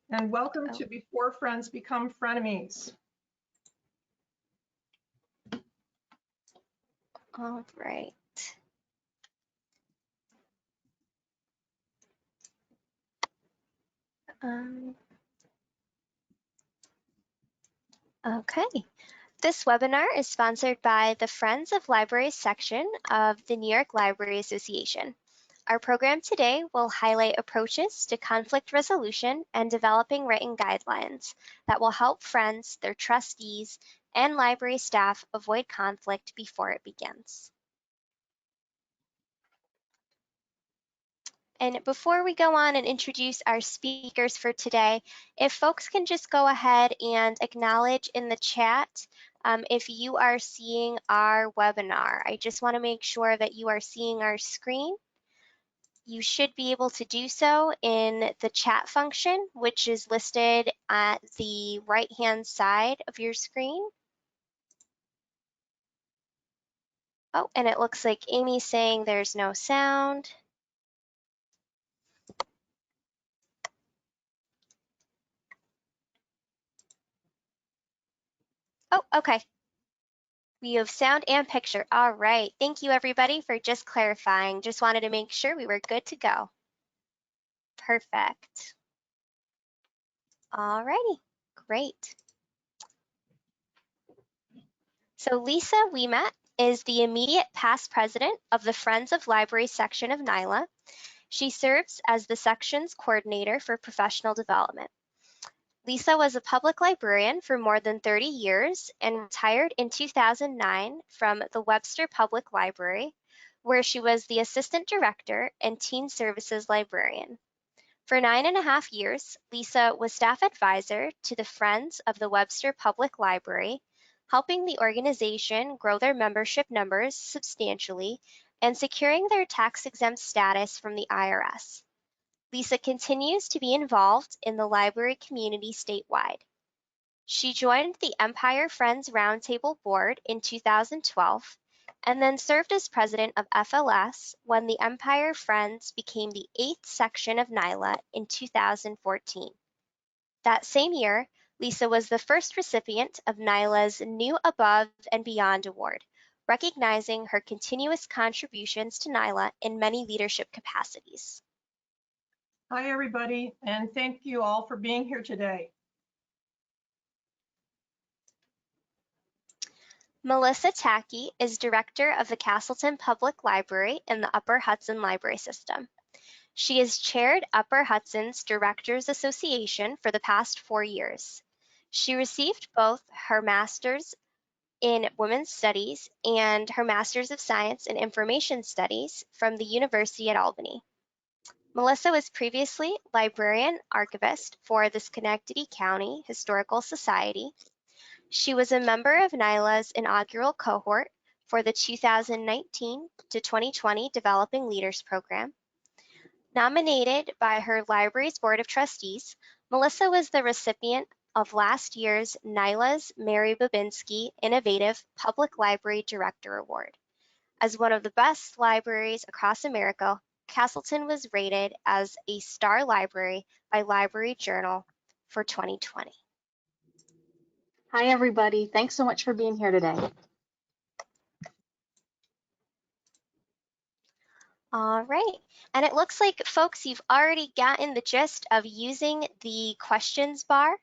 And welcome to Before Friends Become Frenemies. All right. Okay. This webinar is sponsored by the Friends of Libraries section of the New York Library Association. Our program today will highlight approaches to conflict resolution and developing written guidelines that will help friends, their trustees, and library staff avoid conflict before it begins. And before we go on and introduce our speakers for today, if folks can just go ahead and acknowledge in the chat if you are seeing our webinar. I just want to make sure that you are seeing our screen. You should be able to do so in the chat function, which is listed at the right-hand side of your screen. Oh, and it looks like Amy's saying there's no sound. Oh, okay. We have sound and picture. All right. Thank you, everybody, for just clarifying. Just wanted to make sure we were good to go. Perfect. All righty. Great. So Lisa Ouimet is the immediate past president of the Friends of Libraries section of NYLA. She serves as the section's coordinator for professional development. Lisa was a public librarian for more than 30 years and retired in 2009 from the Webster Public Library, where she was the assistant director and teen services librarian. For 9.5 years, Lisa was staff advisor to the Friends of the Webster Public Library, helping the organization grow their membership numbers substantially and securing their tax-exempt status from the IRS. Lisa continues to be involved in the library community statewide. She joined the Empire Friends Roundtable Board in 2012 and then served as president of FLS when the Empire Friends became the 8th section of NYLA in 2014. That same year, Lisa was the first recipient of NYLA's New Above and Beyond Award, recognizing her continuous contributions to NYLA in many leadership capacities. Hi, everybody, and thank you all for being here today. Melissa Tackey is director of the Castleton Public Library in the Upper Hudson Library System. She has chaired Upper Hudson's Directors Association for the past 4 years. She received both her Master's in Women's Studies and her Master's of Science in Information Studies from the University at Albany. Melissa was previously librarian archivist for the Schenectady County Historical Society. She was a member of NYLA's inaugural cohort for the 2019 to 2020 Developing Leaders Program. Nominated by her library's Board of Trustees, Melissa was the recipient of last year's NYLA's Mary Babinski Innovative Public Library Director Award. As one of the best libraries across America, Castleton was rated as a star library by Library Journal for 2020. Hi, everybody. Thanks so much for being here today. All right, and it looks like, folks, you've already gotten the gist of using the questions bar.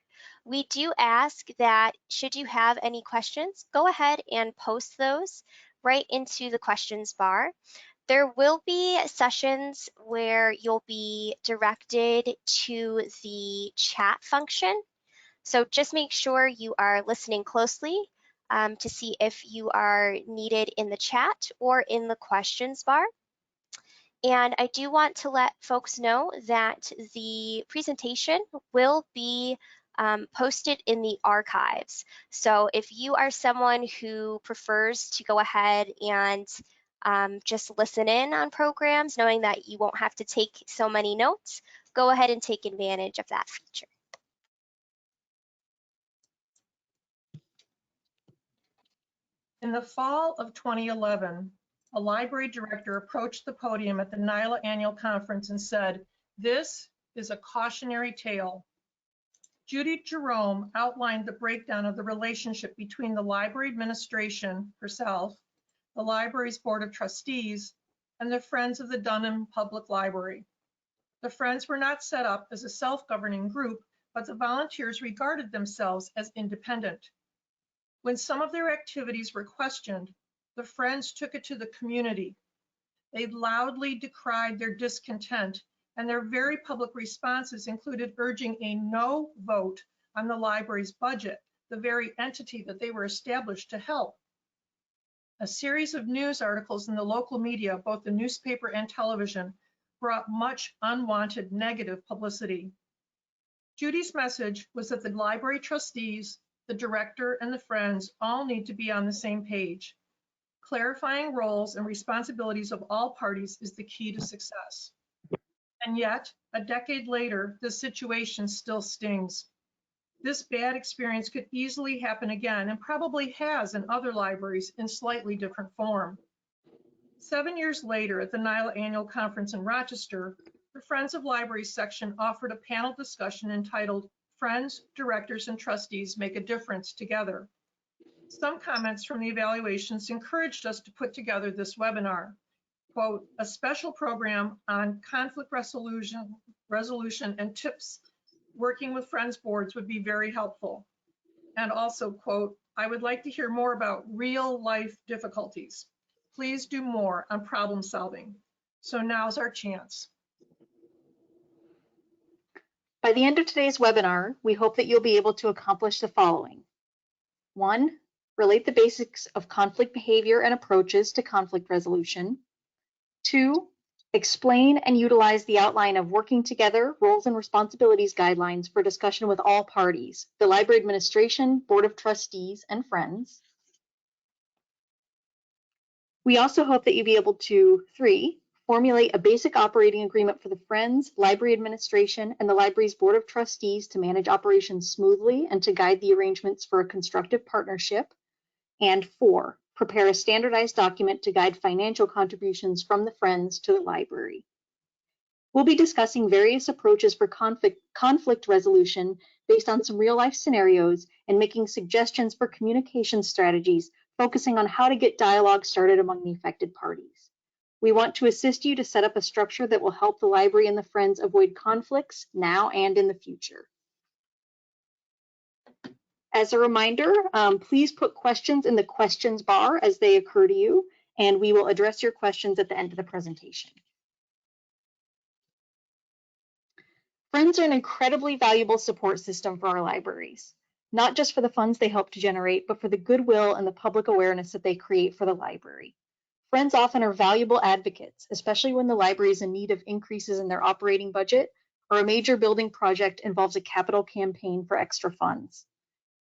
We do ask that should you have any questions, go ahead and post those right into the questions bar. There will be sessions where you'll be directed to the chat function. So just make sure you are listening closely to see if you are needed in the chat or in the questions bar. And I do want to let folks know that the presentation will be posted in the archives. So if you are someone who prefers to go ahead and just listen in on programs, knowing that you won't have to take so many notes, go ahead and take advantage of that feature. In the fall of 2011, a library director approached the podium at the NYLA annual conference and said, "This is a cautionary tale. Judy Jerome outlined the breakdown of the relationship between the library administration herself, the library's board of trustees, and the Friends of the Dunham Public Library. The Friends were not set up as a self-governing group, but the volunteers regarded themselves as independent. When some of their activities were questioned, the Friends took it to the community. They loudly decried their discontent, and their very public responses included urging a no vote on the library's budget, the very entity that they were established to help. A series of news articles in the local media, both the newspaper and television, brought much unwanted negative publicity. Judy's message was that the library trustees, the director, and the Friends all need to be on the same page. Clarifying roles and responsibilities of all parties is the key to success. And yet, a decade later, the situation still stings. This bad experience could easily happen again, and probably has in other libraries in slightly different form. 7 years later, at the NYLA Annual Conference in Rochester, the Friends of Libraries section offered a panel discussion entitled Friends, Directors, and Trustees Make a Difference Together. Some comments from the evaluations encouraged us to put together this webinar. Quote, a special program on conflict resolution and tips working with Friends boards would be very helpful. And also, quote, I would like to hear more about real life difficulties. Please do more on problem solving. So now's our chance. By the end of today's webinar, we hope that you'll be able to accomplish the following. 1, relate the basics of conflict behavior and approaches to conflict resolution. 2, explain and utilize the outline of working together, roles and responsibilities guidelines for discussion with all parties, the library administration, board of trustees, and Friends. We also hope that you'll be able to, 3, formulate a basic operating agreement for the Friends, library administration, and the library's board of trustees to manage operations smoothly and to guide the arrangements for a constructive partnership. And 4, prepare a standardized document to guide financial contributions from the Friends to the library. We'll be discussing various approaches for conflict resolution based on some real-life scenarios and making suggestions for communication strategies, focusing on how to get dialogue started among the affected parties. We want to assist you to set up a structure that will help the library and the Friends avoid conflicts now and in the future. As a reminder, please put questions in the questions bar as they occur to you, and we will address your questions at the end of the presentation. Friends are an incredibly valuable support system for our libraries, not just for the funds they help to generate, but for the goodwill and the public awareness that they create for the library. Friends often are valuable advocates, especially when the library is in need of increases in their operating budget or a major building project involves a capital campaign for extra funds.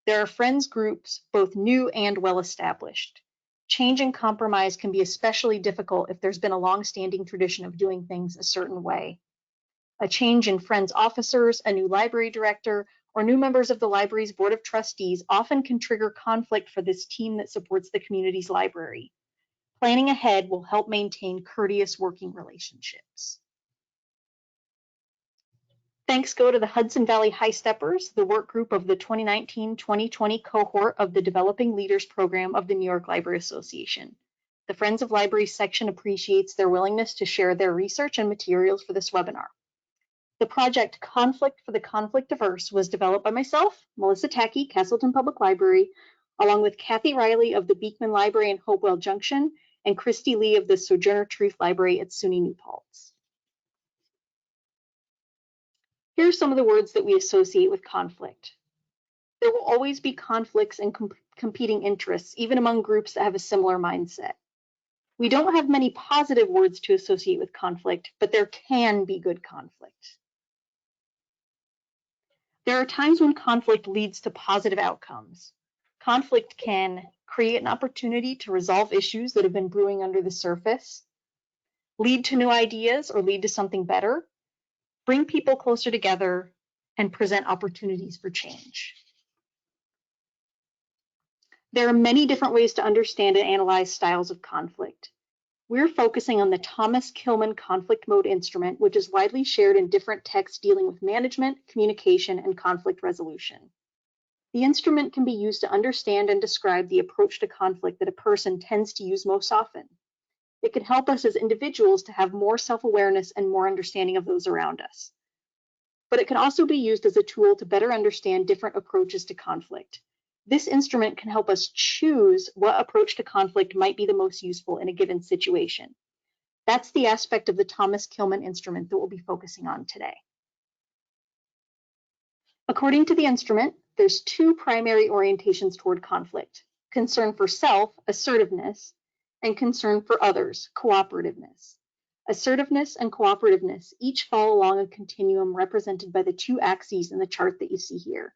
There are Friends groups, both new and well-established. Change and compromise can be especially difficult if there's been a long-standing tradition of doing things a certain way. A change in Friends officers, a new library director, or new members of the library's board of trustees often can trigger conflict for this team that supports the community's library. Planning ahead will help maintain courteous working relationships. Thanks go to the Hudson Valley High Steppers, the work group of the 2019-2020 cohort of the Developing Leaders Program of the New York Library Association. The Friends of Libraries section appreciates their willingness to share their research and materials for this webinar. The project Conflict for the Conflict Averse was developed by myself, Melissa Tackey, Castleton Public Library, along with Kathy Riley of the Beekman Library in Hopewell Junction, and Christy Lee of the Sojourner Truth Library at SUNY New Paltz. Here are some of the words that we associate with conflict. There will always be conflicts and competing interests, even among groups that have a similar mindset. We don't have many positive words to associate with conflict, but there can be good conflict. There are times when conflict leads to positive outcomes. Conflict can create an opportunity to resolve issues that have been brewing under the surface, lead to new ideas or lead to something better, bring people closer together, and present opportunities for change. There are many different ways to understand and analyze styles of conflict. we're focusing on the Thomas Kilmann conflict mode instrument, which is widely shared in different texts dealing with management, communication, and conflict resolution. The instrument can be used to understand and describe the approach to conflict that a person tends to use most often. It can help us as individuals to have more self-awareness and more understanding of those around us. But it can also be used as a tool to better understand different approaches to conflict. This instrument can help us choose what approach to conflict might be the most useful in a given situation. That's the aspect of the Thomas Kilmann instrument that we'll be focusing on today. According to the instrument, there's two primary orientations toward conflict: concern for self, assertiveness, and concern for others, cooperativeness. Assertiveness and cooperativeness each fall along a continuum represented by the two axes in the chart that you see here.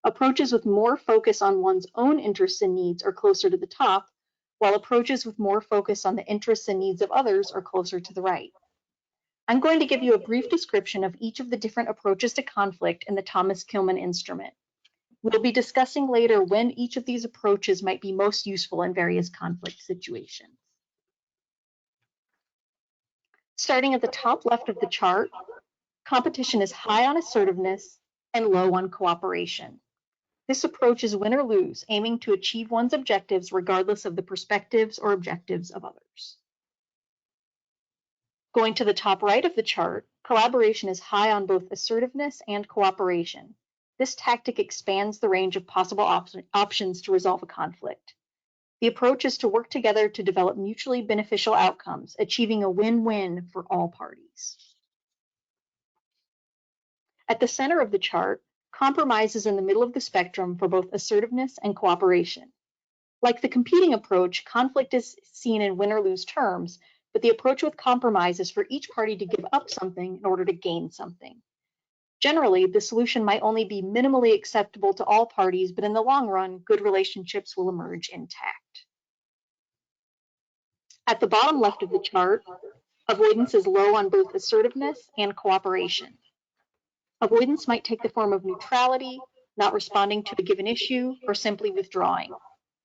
Approaches with more focus on one's own interests and needs are closer to the top, while approaches with more focus on the interests and needs of others are closer to the right. I'm going to give you a brief description of each of the different approaches to conflict in the Thomas Kilmann instrument. We'll be discussing later when each of these approaches might be most useful in various conflict situations. Starting at the top left of the chart, competition is high on assertiveness and low on cooperation. This approach is win or lose, aiming to achieve one's objectives regardless of the perspectives or objectives of others. Going to the top right of the chart, collaboration is high on both assertiveness and cooperation. This tactic expands the range of possible options to resolve a conflict. The approach is to work together to develop mutually beneficial outcomes, achieving a win-win for all parties. At the center of the chart, compromise is in the middle of the spectrum for both assertiveness and cooperation. Like the competing approach, conflict is seen in win or lose terms, but the approach with compromise is for each party to give up something in order to gain something. Generally, the solution might only be minimally acceptable to all parties, but in the long run, good relationships will emerge intact. At the bottom left of the chart, avoidance is low on both assertiveness and cooperation. Avoidance might take the form of neutrality, not responding to a given issue, or simply withdrawing.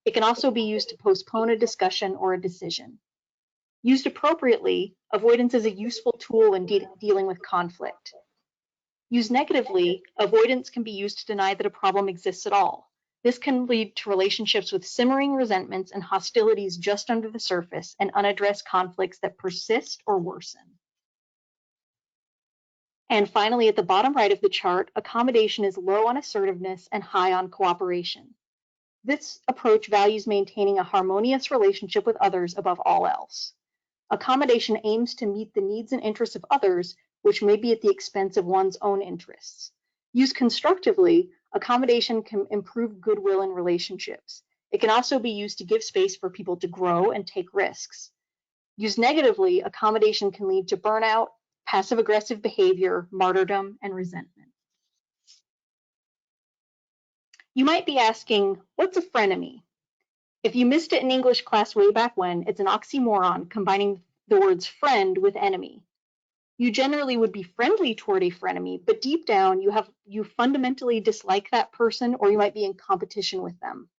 It can also be used to postpone a discussion or a decision. Used appropriately, avoidance is a useful tool in dealing with conflict. Used negatively, avoidance can be used to deny that a problem exists at all. This can lead to relationships with simmering resentments and hostilities just under the surface, and unaddressed conflicts that persist or worsen. And finally, at the bottom right of the chart, accommodation is low on assertiveness and high on cooperation. This approach values maintaining a harmonious relationship with others above all else. Accommodation aims to meet the needs and interests of others, which may be at the expense of one's own interests. Used constructively, accommodation can improve goodwill in relationships. It can also be used to give space for people to grow and take risks. Used negatively, accommodation can lead to burnout, passive-aggressive behavior, martyrdom, and resentment. You might be asking, what's a frenemy? If you missed it in English class way back when, it's an oxymoron combining the words friend with enemy. You generally would be friendly toward a frenemy, but deep down you fundamentally dislike that person, or you might be in competition with them.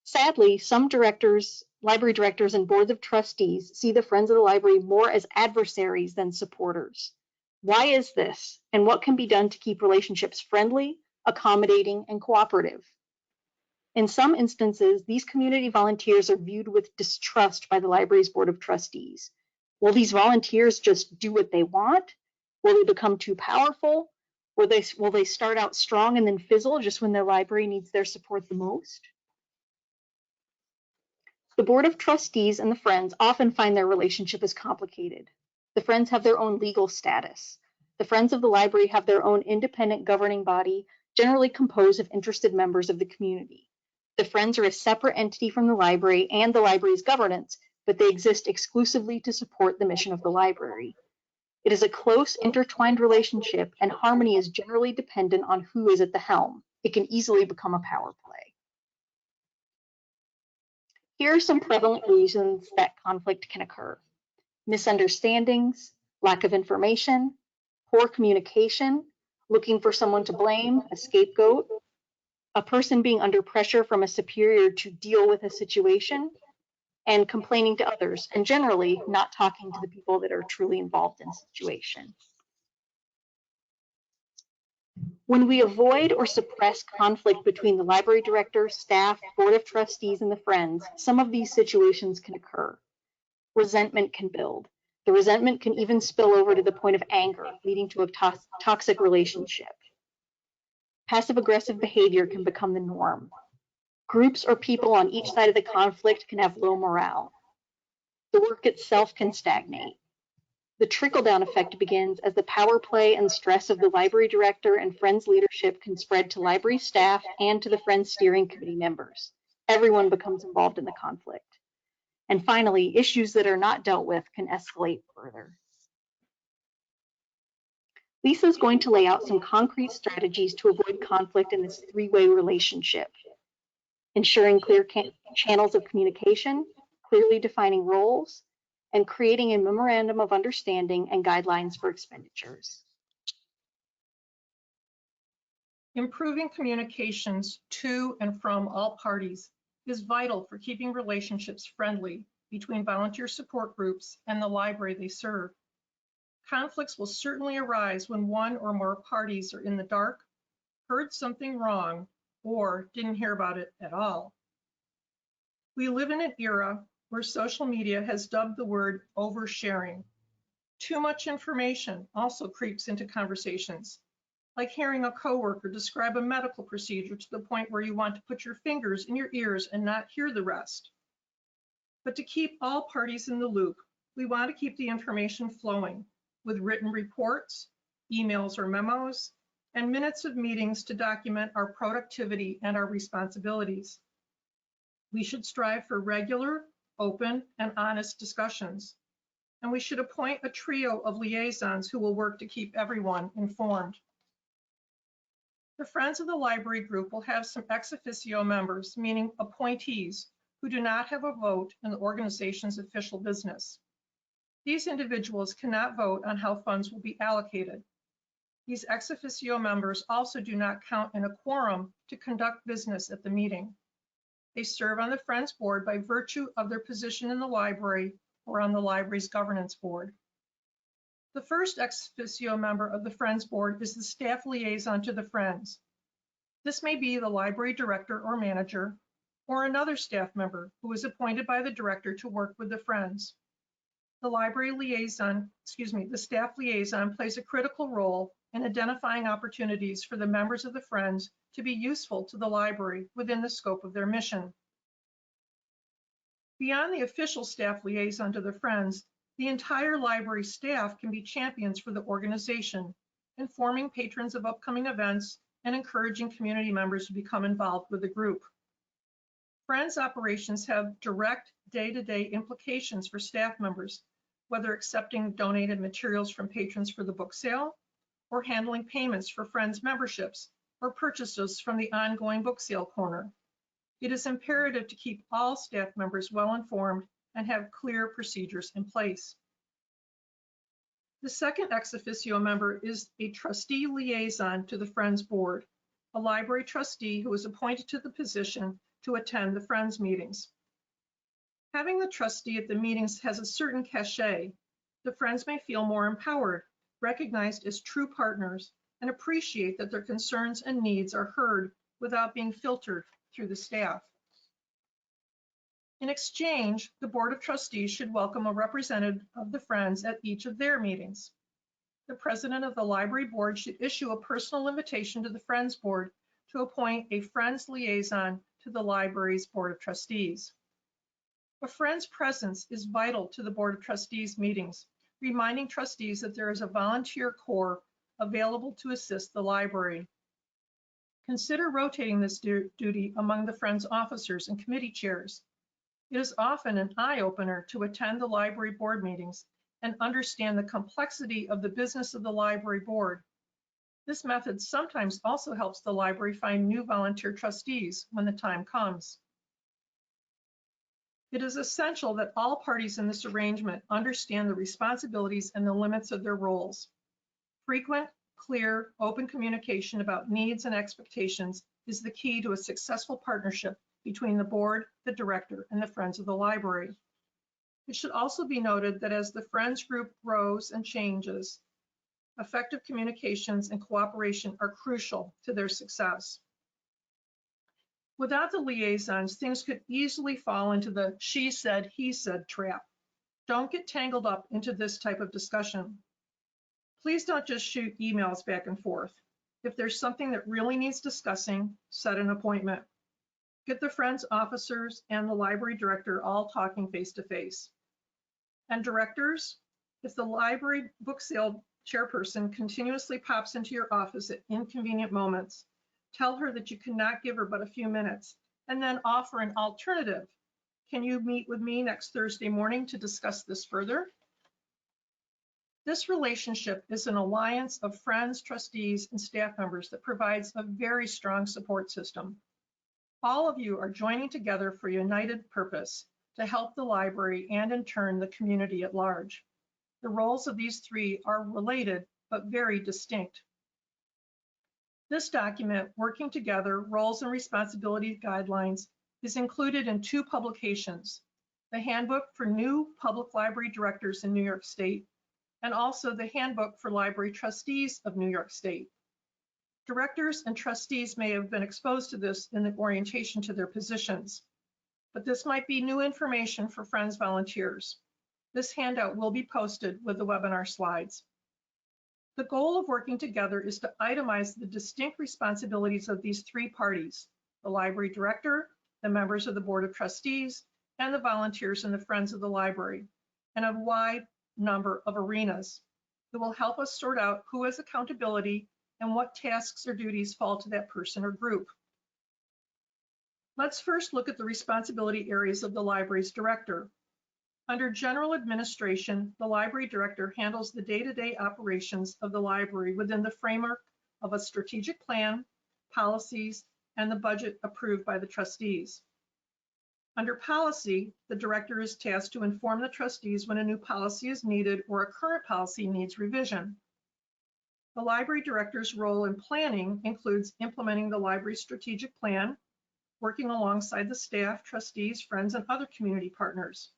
Sadly, some directors, library directors, and boards of trustees see the Friends of the Library more as adversaries than supporters. Why is this, and what can be done to keep relationships friendly, accommodating, and cooperative? In some instances, these community volunteers are viewed with distrust by the library's board of trustees. Will these volunteers just do what they want? Will they become too powerful? Will they start out strong and then fizzle just when the library needs their support the most? The board of trustees and the Friends often find their relationship is complicated. The Friends have their own legal status. The Friends of the Library have their own independent governing body, generally composed of interested members of the community. The Friends are a separate entity from the library and the library's governance, but they exist exclusively to support the mission of the library. It is a close, intertwined relationship, and harmony is generally dependent on who is at the helm. It can easily become a power play. Here are some prevalent reasons that conflict can occur: misunderstandings, lack of information, poor communication, looking for someone to blame, a scapegoat, a person being under pressure from a superior to deal with a situation, and complaining to others, and generally not talking to the people that are truly involved in the situation. When we avoid or suppress conflict between the library director, staff, board of trustees, and the Friends, some of these situations can occur. Resentment can build. The resentment can even spill over to the point of anger, leading to a toxic relationship. Passive-aggressive behavior can become the norm. Groups or people on each side of the conflict can have low morale. The work itself can stagnate. The trickle-down effect begins as the power play and stress of the library director and Friends leadership can spread to library staff and to the Friends steering committee members. Everyone becomes involved in the conflict. And finally, issues that are not dealt with can escalate further. Lisa is going to lay out some concrete strategies to avoid conflict in this three-way relationship: ensuring clear channels of communication, clearly defining roles, and creating a memorandum of understanding and guidelines for expenditures. Improving communications to and from all parties is vital for keeping relationships friendly between volunteer support groups and the library they serve. Conflicts will certainly arise when one or more parties are in the dark, heard something wrong, or didn't hear about it at all. We live in an era where social media has dubbed the word oversharing. Too much information also creeps into conversations, like hearing a coworker describe a medical procedure to the point where you want to put your fingers in your ears and not hear the rest. But to keep all parties in the loop, we want to keep the information flowing with written reports, emails or memos, and minutes of meetings to document our productivity and our responsibilities. We should strive for regular, open, and honest discussions. And we should appoint a trio of liaisons who will work to keep everyone informed. The Friends of the Library group will have some ex officio members, meaning appointees, who do not have a vote in the organization's official business. These individuals cannot vote on how funds will be allocated. These ex officio members also do not count in a quorum to conduct business at the meeting. They serve on the Friends Board by virtue of their position in the library or on the library's governance board. The first ex officio member of the Friends Board is the staff liaison to the Friends. This may be the library director or manager, or another staff member who is appointed by the director to work with the Friends. The staff liaison plays a critical role in identifying opportunities for the members of the Friends to be useful to the library within the scope of their mission. Beyond the official staff liaison to the Friends, the entire library staff can be champions for the organization, informing patrons of upcoming events and encouraging community members to become involved with the group. Friends operations have direct day-to-day implications for staff members, whether accepting donated materials from patrons for the book sale, or handling payments for Friends memberships or purchases from the ongoing book sale corner. It is imperative to keep all staff members well informed and have clear procedures in place. The second ex officio member is a trustee liaison to the Friends Board, a library trustee who is appointed to the position to attend the Friends meetings. Having the trustee at the meetings has a certain cachet. The Friends may feel more empowered, recognized as true partners, and appreciate that their concerns and needs are heard without being filtered through the staff. In exchange, the Board of Trustees should welcome a representative of the Friends at each of their meetings. The president of the library board should issue a personal invitation to the Friends Board to appoint a Friends liaison to the library's Board of Trustees. A Friends presence is vital to the Board of Trustees meetings, reminding trustees that there is a volunteer corps available to assist the library. Consider rotating this duty among the Friends officers and committee chairs. It is often an eye-opener to attend the library board meetings and understand the complexity of the business of the library board. This method sometimes also helps the library find new volunteer trustees when the time comes. It is essential that all parties in this arrangement understand the responsibilities and the limits of their roles. Frequent, clear, open communication about needs and expectations is the key to a successful partnership between the board, the director, and the Friends of the Library. It should also be noted that as the Friends group grows and changes, effective communications and cooperation are crucial to their success. Without the liaisons, things could easily fall into the she said, he said trap. Don't get tangled up into this type of discussion. Please don't just shoot emails back and forth. If there's something that really needs discussing, set an appointment. Get the Friends officers and the library director all talking face to face. And directors, if the library book sale chairperson continuously pops into your office at inconvenient moments, tell her that you cannot give her but a few minutes, and then offer an alternative. Can you meet with me next Thursday morning to discuss this further? This relationship is an alliance of friends, trustees, and staff members that provides a very strong support system. All of you are joining together for a united purpose to help the library and in turn the community at large. The roles of these three are related but very distinct. This document, Working Together, Roles and Responsibility Guidelines, is included in 2 publications, the Handbook for New Public Library Directors in New York State, and also the Handbook for Library Trustees of New York State. Directors and trustees may have been exposed to this in the orientation to their positions, but this might be new information for Friends volunteers. This handout will be posted with the webinar slides. The goal of Working Together is to itemize the distinct responsibilities of these 3 parties, the library director, the members of the Board of Trustees, and the volunteers and the Friends of the Library, and a wide number of arenas that will help us sort out who has accountability and what tasks or duties fall to that person or group. Let's first look at the responsibility areas of the library's director. Under general administration, the library director handles the day-to-day operations of the library within the framework of a strategic plan, policies, and the budget approved by the trustees. Under policy, the director is tasked to inform the trustees when a new policy is needed or a current policy needs revision. The library director's role in planning includes implementing the library's strategic plan, working alongside the staff, trustees, friends, and other community partners.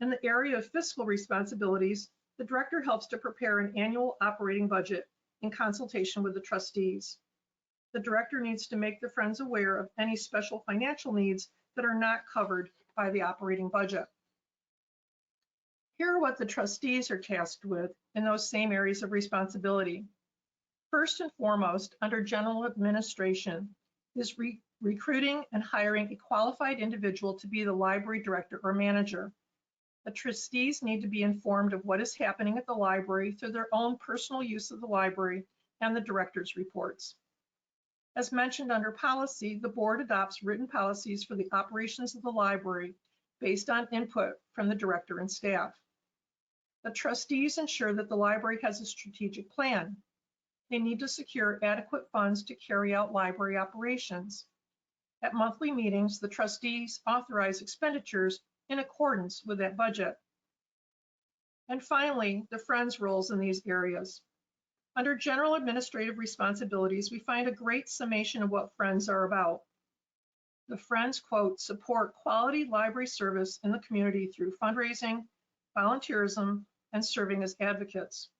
In the area of fiscal responsibilities, the director helps to prepare an annual operating budget in consultation with the trustees. The director needs to make the Friends aware of any special financial needs that are not covered by the operating budget. Here are what the trustees are tasked with in those same areas of responsibility. First and foremost, under general administration, is recruiting and hiring a qualified individual to be the library director or manager. The trustees need to be informed of what is happening at the library through their own personal use of the library and the director's reports. As mentioned under policy, the board adopts written policies for the operations of the library based on input from the director and staff. The trustees ensure that the library has a strategic plan. They need to secure adequate funds to carry out library operations. At monthly meetings, the trustees authorize expenditures in accordance with that budget. And finally, the Friends' roles in these areas. Under general administrative responsibilities, we find a great summation of what Friends are about. The Friends, quote, support quality library service in the community through fundraising, volunteerism, and serving as advocates.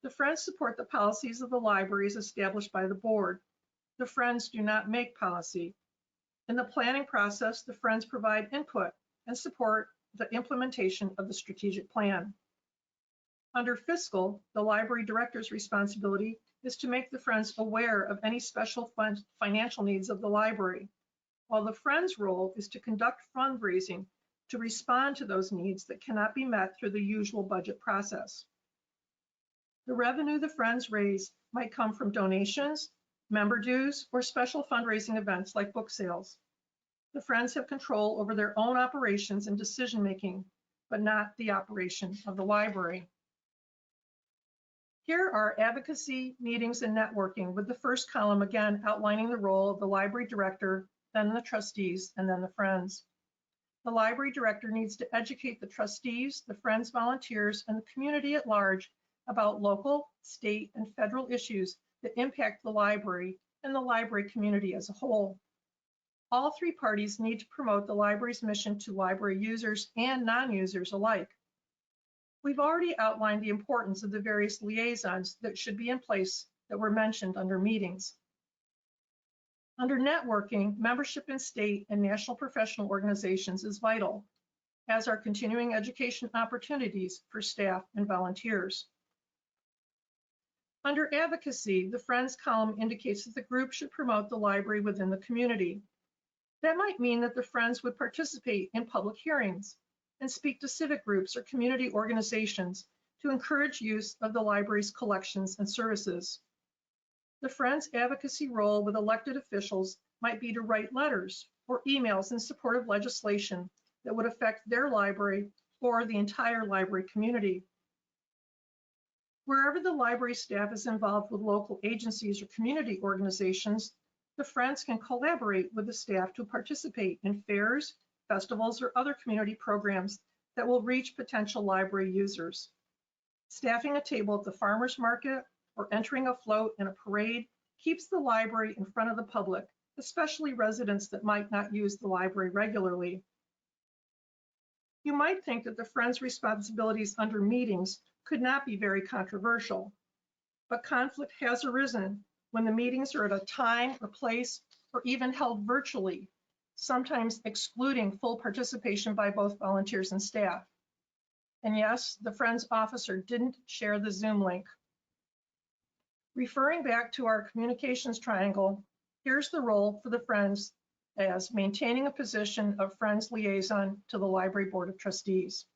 The Friends support the policies of the libraries established by the board. The Friends do not make policy. In the planning process, the Friends provide input and support the implementation of the strategic plan. Under fiscal, the library director's responsibility is to make the Friends aware of any special financial needs of the library, while the Friends' role is to conduct fundraising to respond to those needs that cannot be met through the usual budget process. The revenue the Friends raise might come from donations, member dues, or special fundraising events like book sales. The Friends have control over their own operations and decision-making, but not the operation of the library. Here are advocacy, meetings, and networking, with the first column again outlining the role of the library director, then the trustees, and then the Friends. The library director needs to educate the trustees, the Friends volunteers, and the community at large about local, state, and federal issues that impact the library and the library community as a whole. all three parties need to promote the library's mission to library users and non-users alike. We've already outlined the importance of the various liaisons that should be in place that were mentioned under meetings. Under networking, membership in state and national professional organizations is vital, as are continuing education opportunities for staff and volunteers. Under advocacy, the Friends column indicates that the group should promote the library within the community. That might mean that the Friends would participate in public hearings and speak to civic groups or community organizations to encourage use of the library's collections and services. The Friends advocacy role with elected officials might be to write letters or emails in support of legislation that would affect their library or the entire library community. Wherever the library staff is involved with local agencies or community organizations, the Friends can collaborate with the staff to participate in fairs, festivals, or other community programs that will reach potential library users. Staffing a table at the farmer's market or entering a float in a parade keeps the library in front of the public, especially residents that might not use the library regularly. You might think that the Friends' responsibilities under meetings could not be very controversial, but conflict has arisen when the meetings are at a time or place or even held virtually, sometimes excluding full participation by both volunteers and staff. And yes, the Friends officer didn't share the Zoom link. Referring back to our communications triangle, here's the role for the Friends as maintaining a position of Friends liaison to the Library Board of Trustees.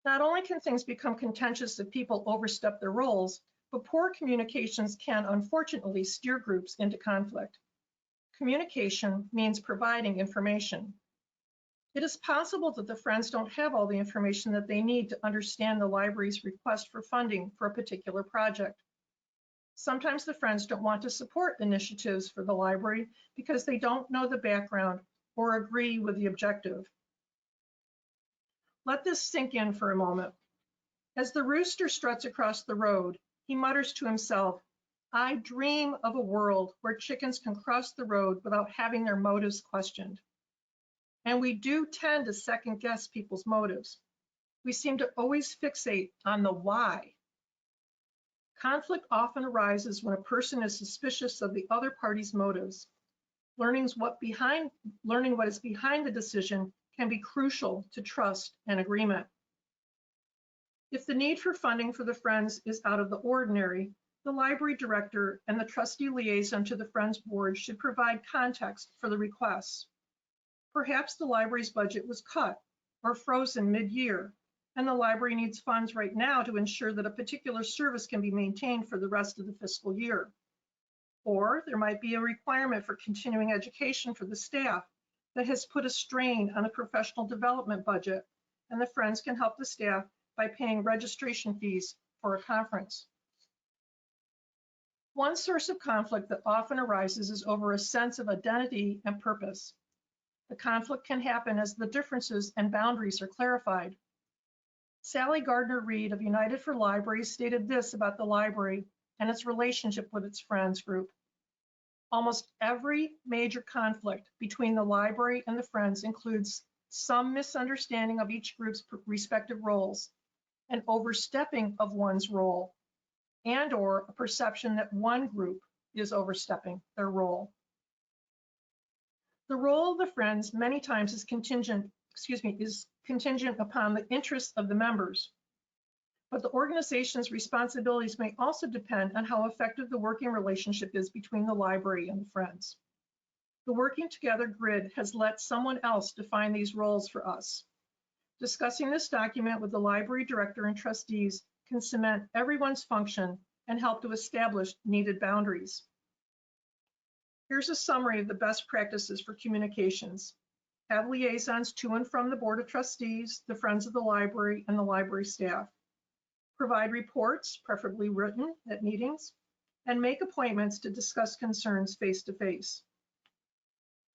Not only can things become contentious if people overstep their roles, but poor communications can unfortunately steer groups into conflict. Communication means providing information. It is possible that the Friends don't have all the information that they need to understand the library's request for funding for a particular project. Sometimes the Friends don't want to support initiatives for the library because they don't know the background or agree with the objective. Let this sink in for a moment. As the rooster struts across the road, he mutters to himself, "I dream of a world where chickens can cross the road without having their motives questioned." And we do tend to second guess people's motives. We seem to always fixate on the why. Conflict often arises when a person is suspicious of the other party's motives. Learning what is behind the decision can be crucial to trust and agreement. If the need for funding for the Friends is out of the ordinary, the library director and the trustee liaison to the Friends board should provide context for the requests. Perhaps the library's budget was cut or frozen mid-year, and the library needs funds right now to ensure that a particular service can be maintained for the rest of the fiscal year. Or there might be a requirement for continuing education for the staff that has put a strain on the professional development budget, and the Friends can help the staff by paying registration fees for a conference. One source of conflict that often arises is over a sense of identity and purpose. The conflict can happen as the differences and boundaries are clarified. Sally Gardner-Reed of United for Libraries stated this about the library and its relationship with its Friends group. Almost every major conflict between the library and the Friends includes some misunderstanding of each group's respective roles, an overstepping of one's role, and/or a perception that one group is overstepping their role. The role of the Friends many times is contingent upon the interests of the members. But the organization's responsibilities may also depend on how effective the working relationship is between the library and the Friends. The working together grid has let someone else define these roles for us. Discussing this document with the library director and trustees can cement everyone's function and help to establish needed boundaries. Here's a summary of the best practices for communications. Have liaisons to and from the Board of Trustees, the Friends of the Library, and the library staff. Provide reports, preferably written, at meetings, and make appointments to discuss concerns face-to-face.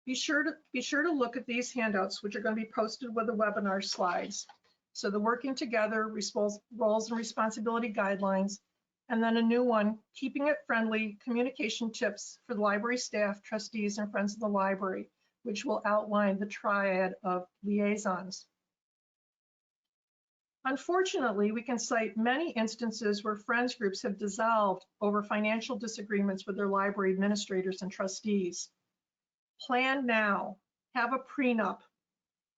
Be sure to look at these handouts, which are going to be posted with the webinar slides. So the Working Together Roles and Responsibility Guidelines and then a new one, Keeping It Friendly, Communication Tips for the Library Staff, Trustees, and Friends of the Library, which will outline the triad of liaisons. Unfortunately, we can cite many instances where Friends groups have dissolved over financial disagreements with their library administrators and trustees. Plan now. Have a prenup.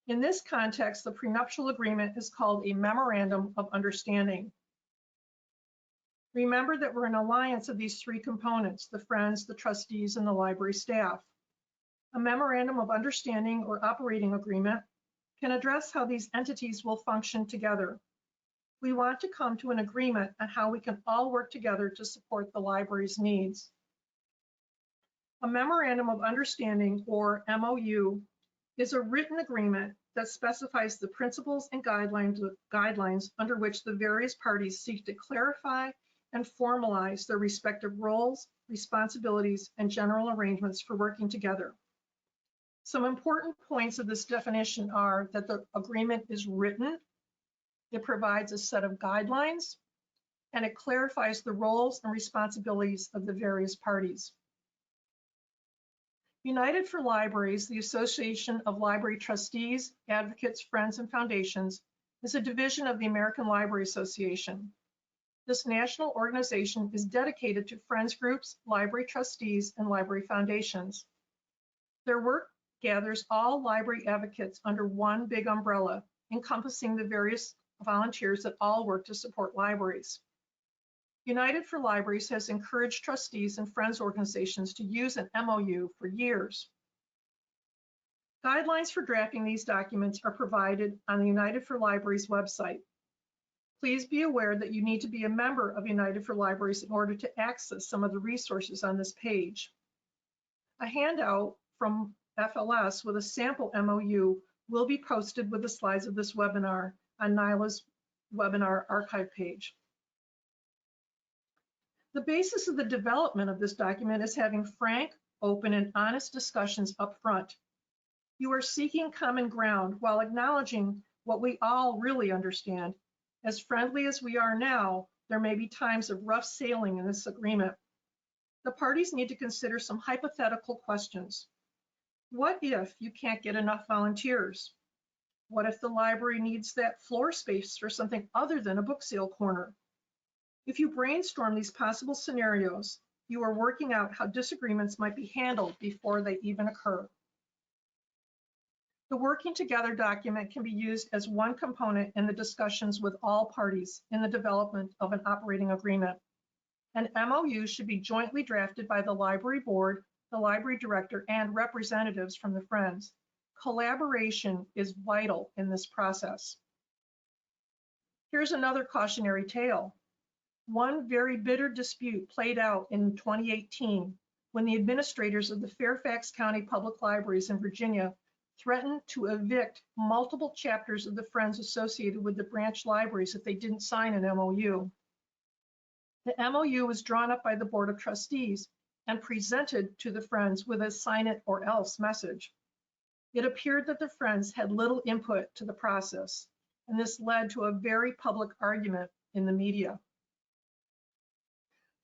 In this context, the prenuptial agreement is called a Memorandum of Understanding. Remember that we're an alliance of these three components, the Friends, the trustees, and the library staff. A Memorandum of Understanding or Operating Agreement can address how these entities will function together. We want to come to an agreement on how we can all work together to support the library's needs. A Memorandum of Understanding, or MOU, is a written agreement that specifies the principles and guidelines under which the various parties seek to clarify and formalize their respective roles, responsibilities, and general arrangements for working together. Some important points of this definition are that the agreement is written, it provides a set of guidelines, and it clarifies the roles and responsibilities of the various parties. United for Libraries, the Association of Library Trustees, Advocates, Friends, and Foundations, is a division of the American Library Association. This national organization is dedicated to friends groups, library trustees, and library foundations. Their work gathers all library advocates under one big umbrella, encompassing the various volunteers that all work to support libraries. United for Libraries has encouraged trustees and friends organizations to use an MOU for years. Guidelines for drafting these documents are provided on the United for Libraries website. Please be aware that you need to be a member of United for Libraries in order to access some of the resources on this page. A handout from FLS with a sample MOU will be posted with the slides of this webinar on NYLA's webinar archive page. The basis of the development of this document is having frank, open, and honest discussions up front. You are seeking common ground while acknowledging what we all really understand. As friendly as we are now, there may be times of rough sailing in this agreement. The parties need to consider some hypothetical questions. What if you can't get enough volunteers? What if the library needs that floor space for something other than a book sale corner? If you brainstorm these possible scenarios, you are working out how disagreements might be handled before they even occur. The working together document can be used as one component in the discussions with all parties in the development of an operating agreement. An MOU should be jointly drafted by the library board, the library director, and representatives from the Friends. Collaboration is vital in this process. Here's another cautionary tale. One very bitter dispute played out in 2018 when the administrators of the Fairfax County Public Libraries in Virginia threatened to evict multiple chapters of the Friends associated with the branch libraries if they didn't sign an MOU. The MOU was drawn up by the Board of Trustees and presented to the Friends with a sign it or else message. It appeared that the Friends had little input to the process, and this led to a very public argument in the media.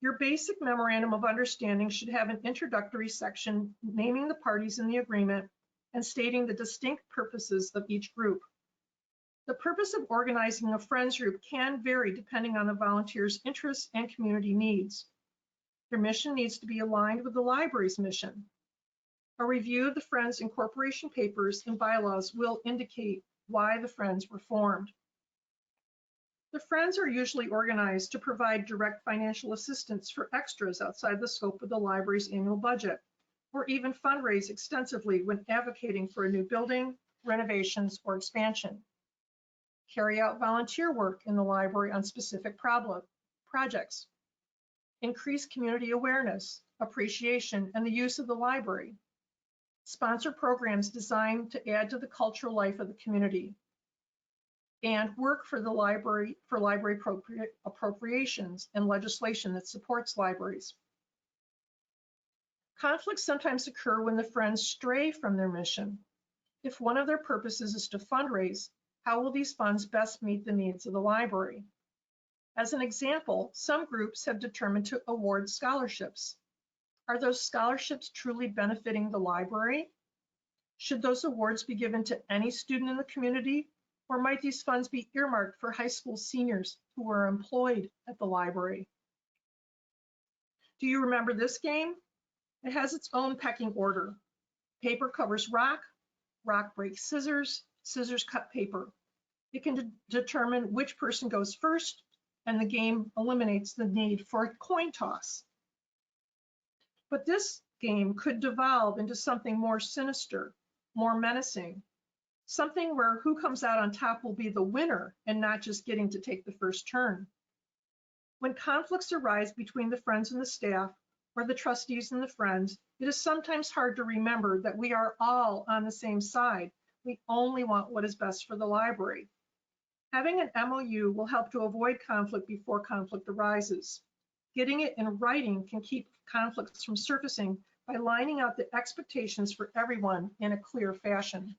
Your basic memorandum of understanding should have an introductory section naming the parties in the agreement and stating the distinct purposes of each group. The purpose of organizing a Friends group can vary depending on the volunteers' interests and community needs. Their mission needs to be aligned with the library's mission. A review of the Friends incorporation papers and bylaws will indicate why the Friends were formed. The Friends are usually organized to provide direct financial assistance for extras outside the scope of the library's annual budget, or even fundraise extensively when advocating for a new building, renovations, or expansion. Carry out volunteer work in the library on specific projects. Increase community awareness, appreciation, and the use of the library. Sponsor programs designed to add to the cultural life of the community. And work for the library for library appropriations and legislation that supports libraries. Conflicts sometimes occur when the Friends stray from their mission. If one of their purposes is to fundraise, how will these funds best meet the needs of the library? As an example, some groups have determined to award scholarships. Are those scholarships truly benefiting the library? Should those awards be given to any student in the community, or might these funds be earmarked for high school seniors who are employed at the library? Do you remember this game? It has its own pecking order. Paper covers rock, rock breaks scissors, scissors cut paper. It can determine which person goes first, and the game eliminates the need for a coin toss. But this game could devolve into something more sinister, more menacing, something where who comes out on top will be the winner and not just getting to take the first turn. When conflicts arise between the friends and the staff, or the trustees and the friends, it is sometimes hard to remember that we are all on the same side. We only want what is best for the library. Having an MOU will help to avoid conflict before conflict arises. Getting it in writing can keep conflicts from surfacing by lining out the expectations for everyone in a clear fashion.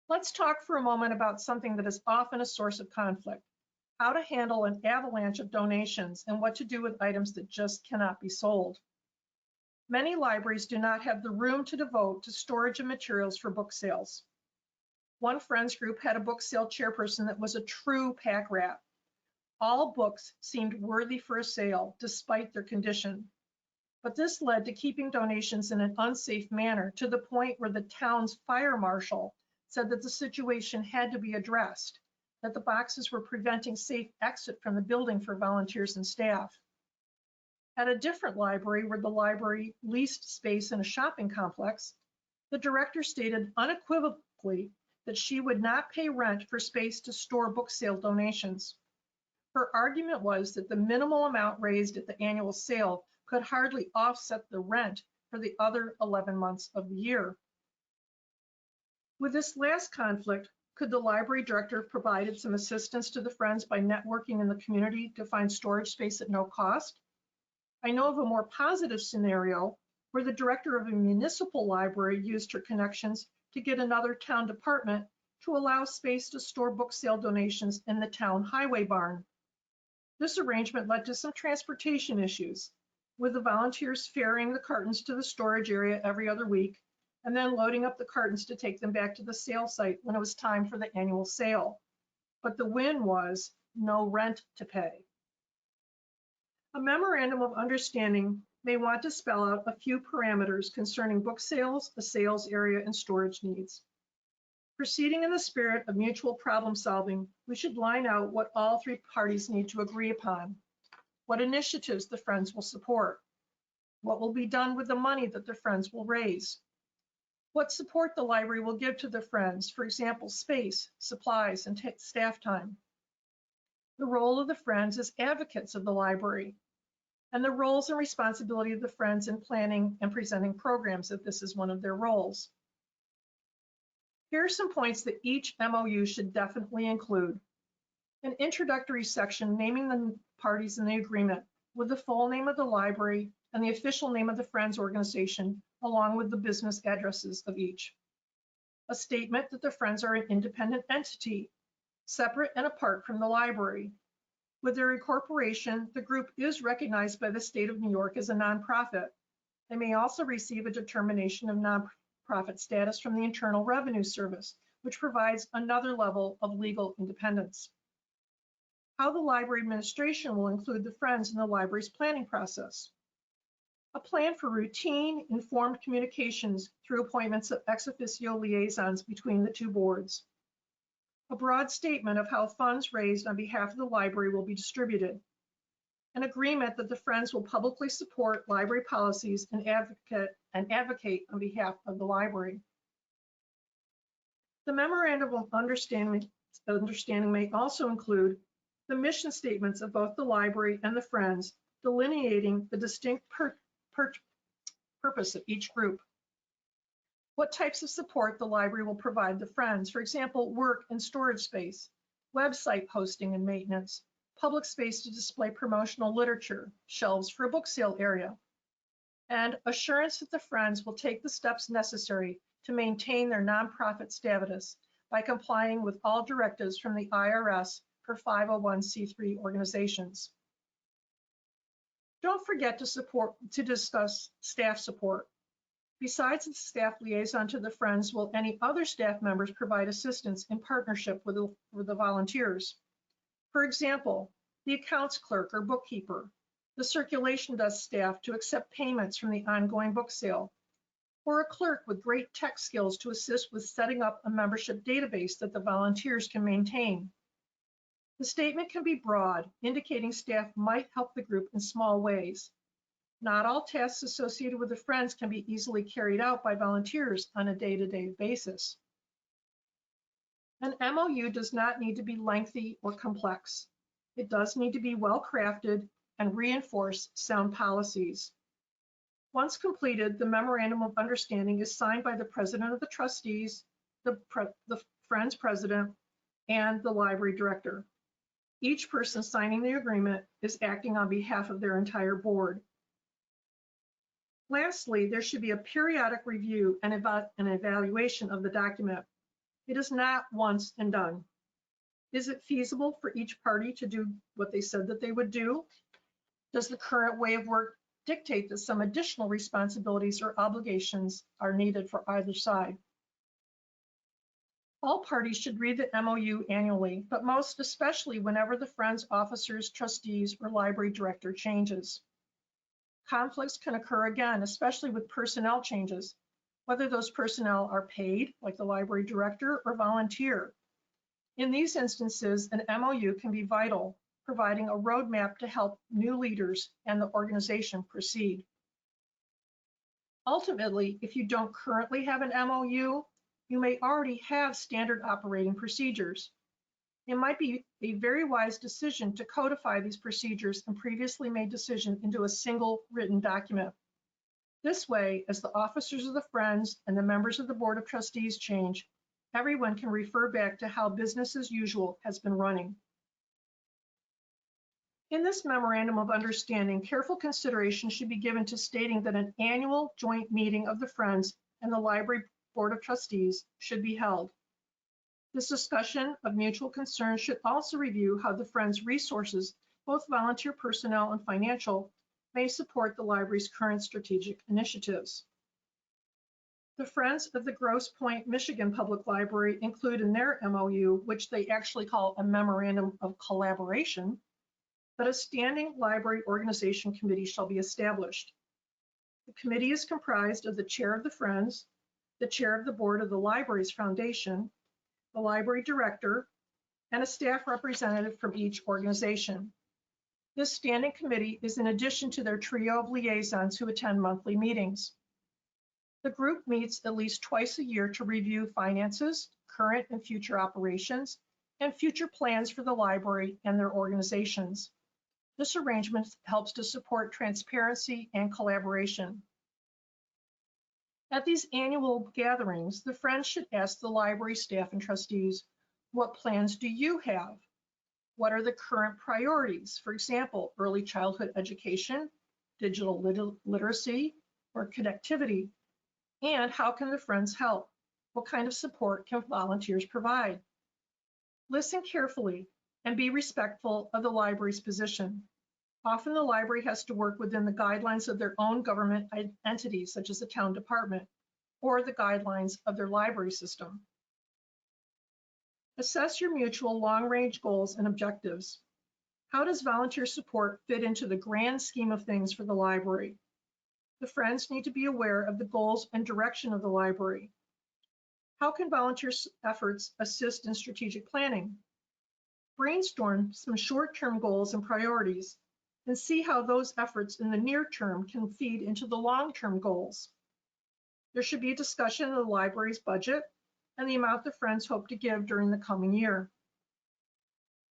Let's talk for a moment about something that is often a source of conflict: how to handle an avalanche of donations and what to do with items that just cannot be sold. Many libraries do not have the room to devote to storage of materials for book sales. One friends group had a book sale chairperson that was a true pack rat. All books seemed worthy for a sale despite their condition. But this led to keeping donations in an unsafe manner, to the point where the town's fire marshal said that the situation had to be addressed, that the boxes were preventing safe exit from the building for volunteers and staff. At a different library, where the library leased space in a shopping complex, the director stated unequivocally that she would not pay rent for space to store book sale donations. Her argument was that the minimal amount raised at the annual sale could hardly offset the rent for the other 11 months of the year. With this last conflict, could the library director have provided some assistance to the friends by networking in the community to find storage space at no cost? I know of a more positive scenario where the director of a municipal library used her connections to get another town department to allow space to store book sale donations in the town highway barn. This arrangement led to some transportation issues, with the volunteers ferrying the cartons to the storage area every other week, and then loading up the cartons to take them back to the sale site when it was time for the annual sale. But the win was no rent to pay. A memorandum of understanding may want to spell out a few parameters concerning book sales, the sales area, and storage needs. Proceeding in the spirit of mutual problem solving, we should line out what all three parties need to agree upon, what initiatives the friends will support, what will be done with the money that the friends will raise, what support the library will give to the friends, for example, space, supplies, and staff time, the role of the friends as advocates of the library, and the roles and responsibility of the friends in planning and presenting programs if this is one of their roles. Here are some points that each MOU should definitely include: an introductory section naming the parties in the agreement with the full name of the library and the official name of the Friends organization, along with the business addresses of each. A statement that the Friends are an independent entity, separate and apart from the library. With their incorporation, the group is recognized by the state of New York as a nonprofit. They may also receive a determination of nonprofit status from the Internal Revenue Service, which provides another level of legal independence. How the library administration will include the Friends in the library's planning process. A plan for routine, informed communications through appointments of ex officio liaisons between the two boards. A broad statement of how funds raised on behalf of the library will be distributed. An agreement that the Friends will publicly support library policies and advocate on behalf of the library. The memorandum of understanding may also include the mission statements of both the library and the Friends, delineating the distinct purpose of each group. What types of support the library will provide the Friends, for example, work and storage space, website hosting and maintenance, public space to display promotional literature, shelves for a book sale area, and assurance that the Friends will take the steps necessary to maintain their nonprofit status by complying with all directives from the IRS for 501c3 organizations. Don't forget to discuss staff support. Besides the staff liaison to the Friends, will any other staff members provide assistance in partnership with the volunteers? For example, the accounts clerk or bookkeeper, the circulation desk staff to accept payments from the ongoing book sale, or a clerk with great tech skills to assist with setting up a membership database that the volunteers can maintain. The statement can be broad, indicating staff might help the group in small ways. Not all tasks associated with the Friends can be easily carried out by volunteers on a day-to-day basis. An MOU does not need to be lengthy or complex. It does need to be well crafted and reinforce sound policies. Once completed, the Memorandum of Understanding is signed by the President of the Trustees, the Friends President, and the Library Director. Each person signing the agreement is acting on behalf of their entire board. Lastly, there should be a periodic review and an evaluation of the document. It is not once and done. Is it feasible for each party to do what they said that they would do? Does the current way of work dictate that some additional responsibilities or obligations are needed for either side? All parties should read the MOU annually, but most especially whenever the Friends officers, trustees, or library director changes. Conflicts can occur again, especially with personnel changes, whether those personnel are paid, like the library director, or volunteer. In these instances, an MOU can be vital, providing a roadmap to help new leaders and the organization proceed. Ultimately, if you don't currently have an MOU, you may already have standard operating procedures. It might be a very wise decision to codify these procedures and previously made decisions into a single written document. This way, as the officers of the Friends and the members of the Board of Trustees change, everyone can refer back to how business as usual has been running. In this Memorandum of Understanding, careful consideration should be given to stating that an annual joint meeting of the Friends and the Library Board of Trustees should be held. This discussion of mutual concern should also review how the Friends' resources, both volunteer personnel and financial, may support the library's current strategic initiatives. The Friends of the Grosse Pointe, Michigan Public Library include in their MOU, which they actually call a Memorandum of Collaboration, that a standing library organization committee shall be established. The committee is comprised of the chair of the Friends, the chair of the board of the library's foundation, the library director, and a staff representative from each organization. This standing committee is in addition to their trio of liaisons who attend monthly meetings. The group meets at least twice a year to review finances, current and future operations, and future plans for the library and their organizations. This arrangement helps to support transparency and collaboration. At these annual gatherings, the Friends should ask the library staff and trustees, what plans do you have? What are the current priorities? For example, early childhood education, digital literacy, or connectivity? And how can the Friends help? What kind of support can volunteers provide? Listen carefully and be respectful of the library's position. Often the library has to work within the guidelines of their own government entities, such as the town department, or the guidelines of their library system. Assess your mutual long-range goals and objectives. How does volunteer support fit into the grand scheme of things for the library? The Friends need to be aware of the goals and direction of the library. How can volunteer efforts assist in strategic planning? Brainstorm some short-term goals and priorities, and see how those efforts in the near term can feed into the long-term goals. There should be a discussion of the library's budget and the amount the Friends hope to give during the coming year.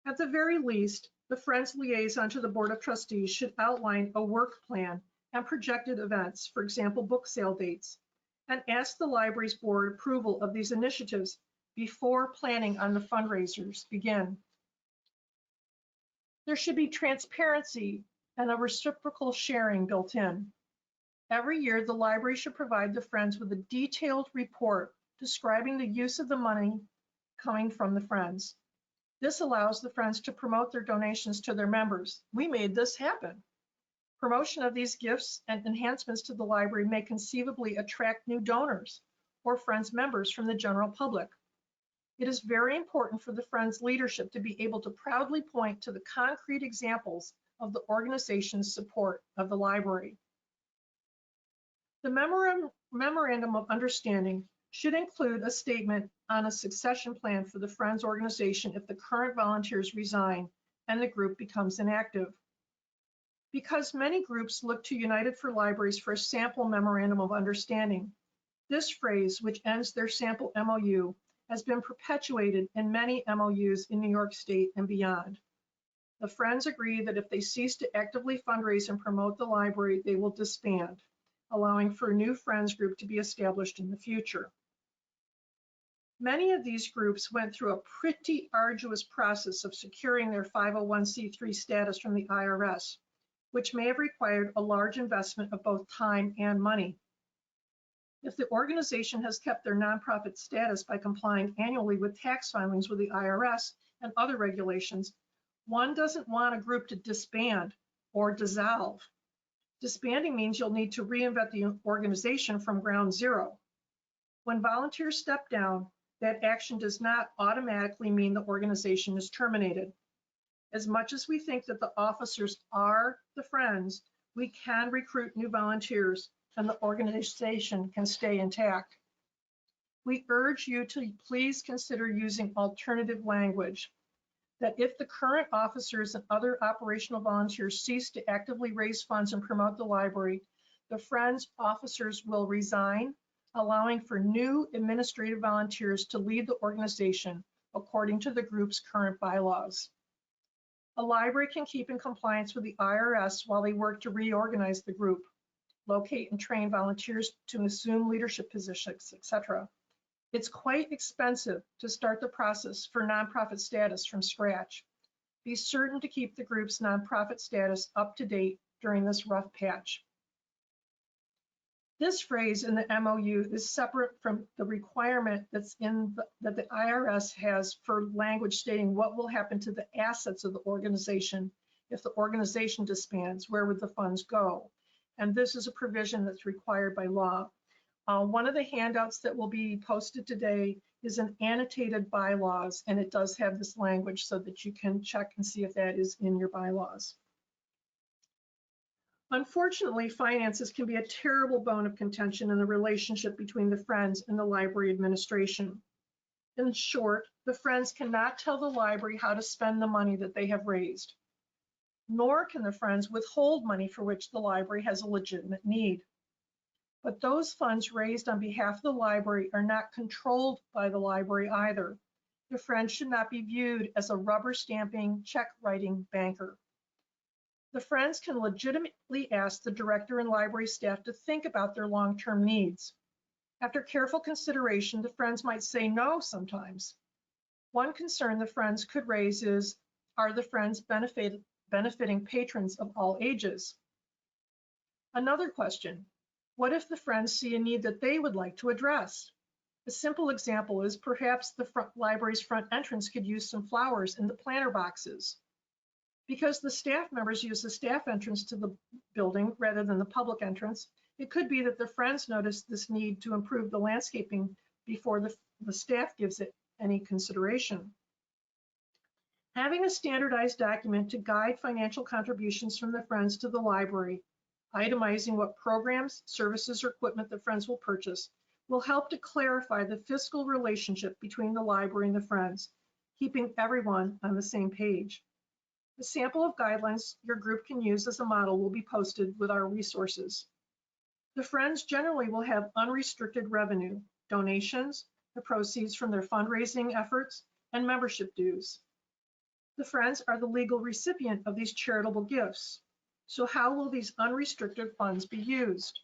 At the very least, the Friends liaison to the Board of Trustees should outline a work plan and projected events, for example, book sale dates, and ask the library's board approval of these initiatives before planning on the fundraisers begin. There should be transparency and a reciprocal sharing built in. Every year, the library should provide the Friends with a detailed report describing the use of the money coming from the Friends. This allows the Friends to promote their donations to their members. We made this happen. Promotion of these gifts and enhancements to the library may conceivably attract new donors or Friends members from the general public. It is very important for the Friends leadership to be able to proudly point to the concrete examples of the organization's support of the library. The Memorandum of Understanding should include a statement on a succession plan for the Friends organization if the current volunteers resign and the group becomes inactive. Because many groups look to United for Libraries for a sample Memorandum of Understanding, this phrase, which ends their sample MOU, has been perpetuated in many MOUs in New York State and beyond. The Friends agree that if they cease to actively fundraise and promote the library, they will disband, allowing for a new Friends group to be established in the future. Many of these groups went through a pretty arduous process of securing their 501c3 status from the IRS, which may have required a large investment of both time and money. If the organization has kept their nonprofit status by complying annually with tax filings with the IRS and other regulations, one doesn't want a group to disband or dissolve. Disbanding means you'll need to reinvent the organization from ground zero. When volunteers step down, that action does not automatically mean the organization is terminated. As much as we think that the officers are the Friends, we can recruit new volunteers and the organization can stay intact. We urge you to please consider using alternative language, that if the current officers and other operational volunteers cease to actively raise funds and promote the library, the Friends officers will resign, allowing for new administrative volunteers to lead the organization according to the group's current bylaws. A library can keep in compliance with the IRS while they work to reorganize the group, locate and train volunteers to assume leadership positions, etc. It's quite expensive to start the process for nonprofit status from scratch. Be certain to keep the group's nonprofit status up to date during this rough patch. This phrase in the MOU is separate from the requirement that the IRS has for language stating what will happen to the assets of the organization if the organization disbands. Where would the funds go? And this is a provision that's required by law. One of the handouts that will be posted today is an annotated bylaws, and it does have this language so that you can check and see if that is in your bylaws. Unfortunately, finances can be a terrible bone of contention in the relationship between the Friends and the library administration. In short, the Friends cannot tell the library how to spend the money that they have raised, nor can the Friends withhold money for which the library has a legitimate need. But those funds raised on behalf of the library are not controlled by the library either. The Friends should not be viewed as a rubber stamping, check writing banker. The Friends can legitimately ask the director and library staff to think about their long-term needs. After careful consideration, the Friends might say no sometimes. One concern the Friends could raise is, are the Friends benefiting patrons of all ages? Another question, what if the Friends see a need that they would like to address? A simple example is perhaps the library's front entrance could use some flowers in the planter boxes. Because the staff members use the staff entrance to the building rather than the public entrance, it could be that the Friends notice this need to improve the landscaping before the staff gives it any consideration. Having a standardized document to guide financial contributions from the Friends to the library, itemizing what programs, services, or equipment the Friends will purchase, will help to clarify the fiscal relationship between the library and the Friends, keeping everyone on the same page. A sample of guidelines your group can use as a model will be posted with our resources. The Friends generally will have unrestricted revenue, donations, the proceeds from their fundraising efforts, and membership dues. The Friends are the legal recipient of these charitable gifts. So how will these unrestricted funds be used?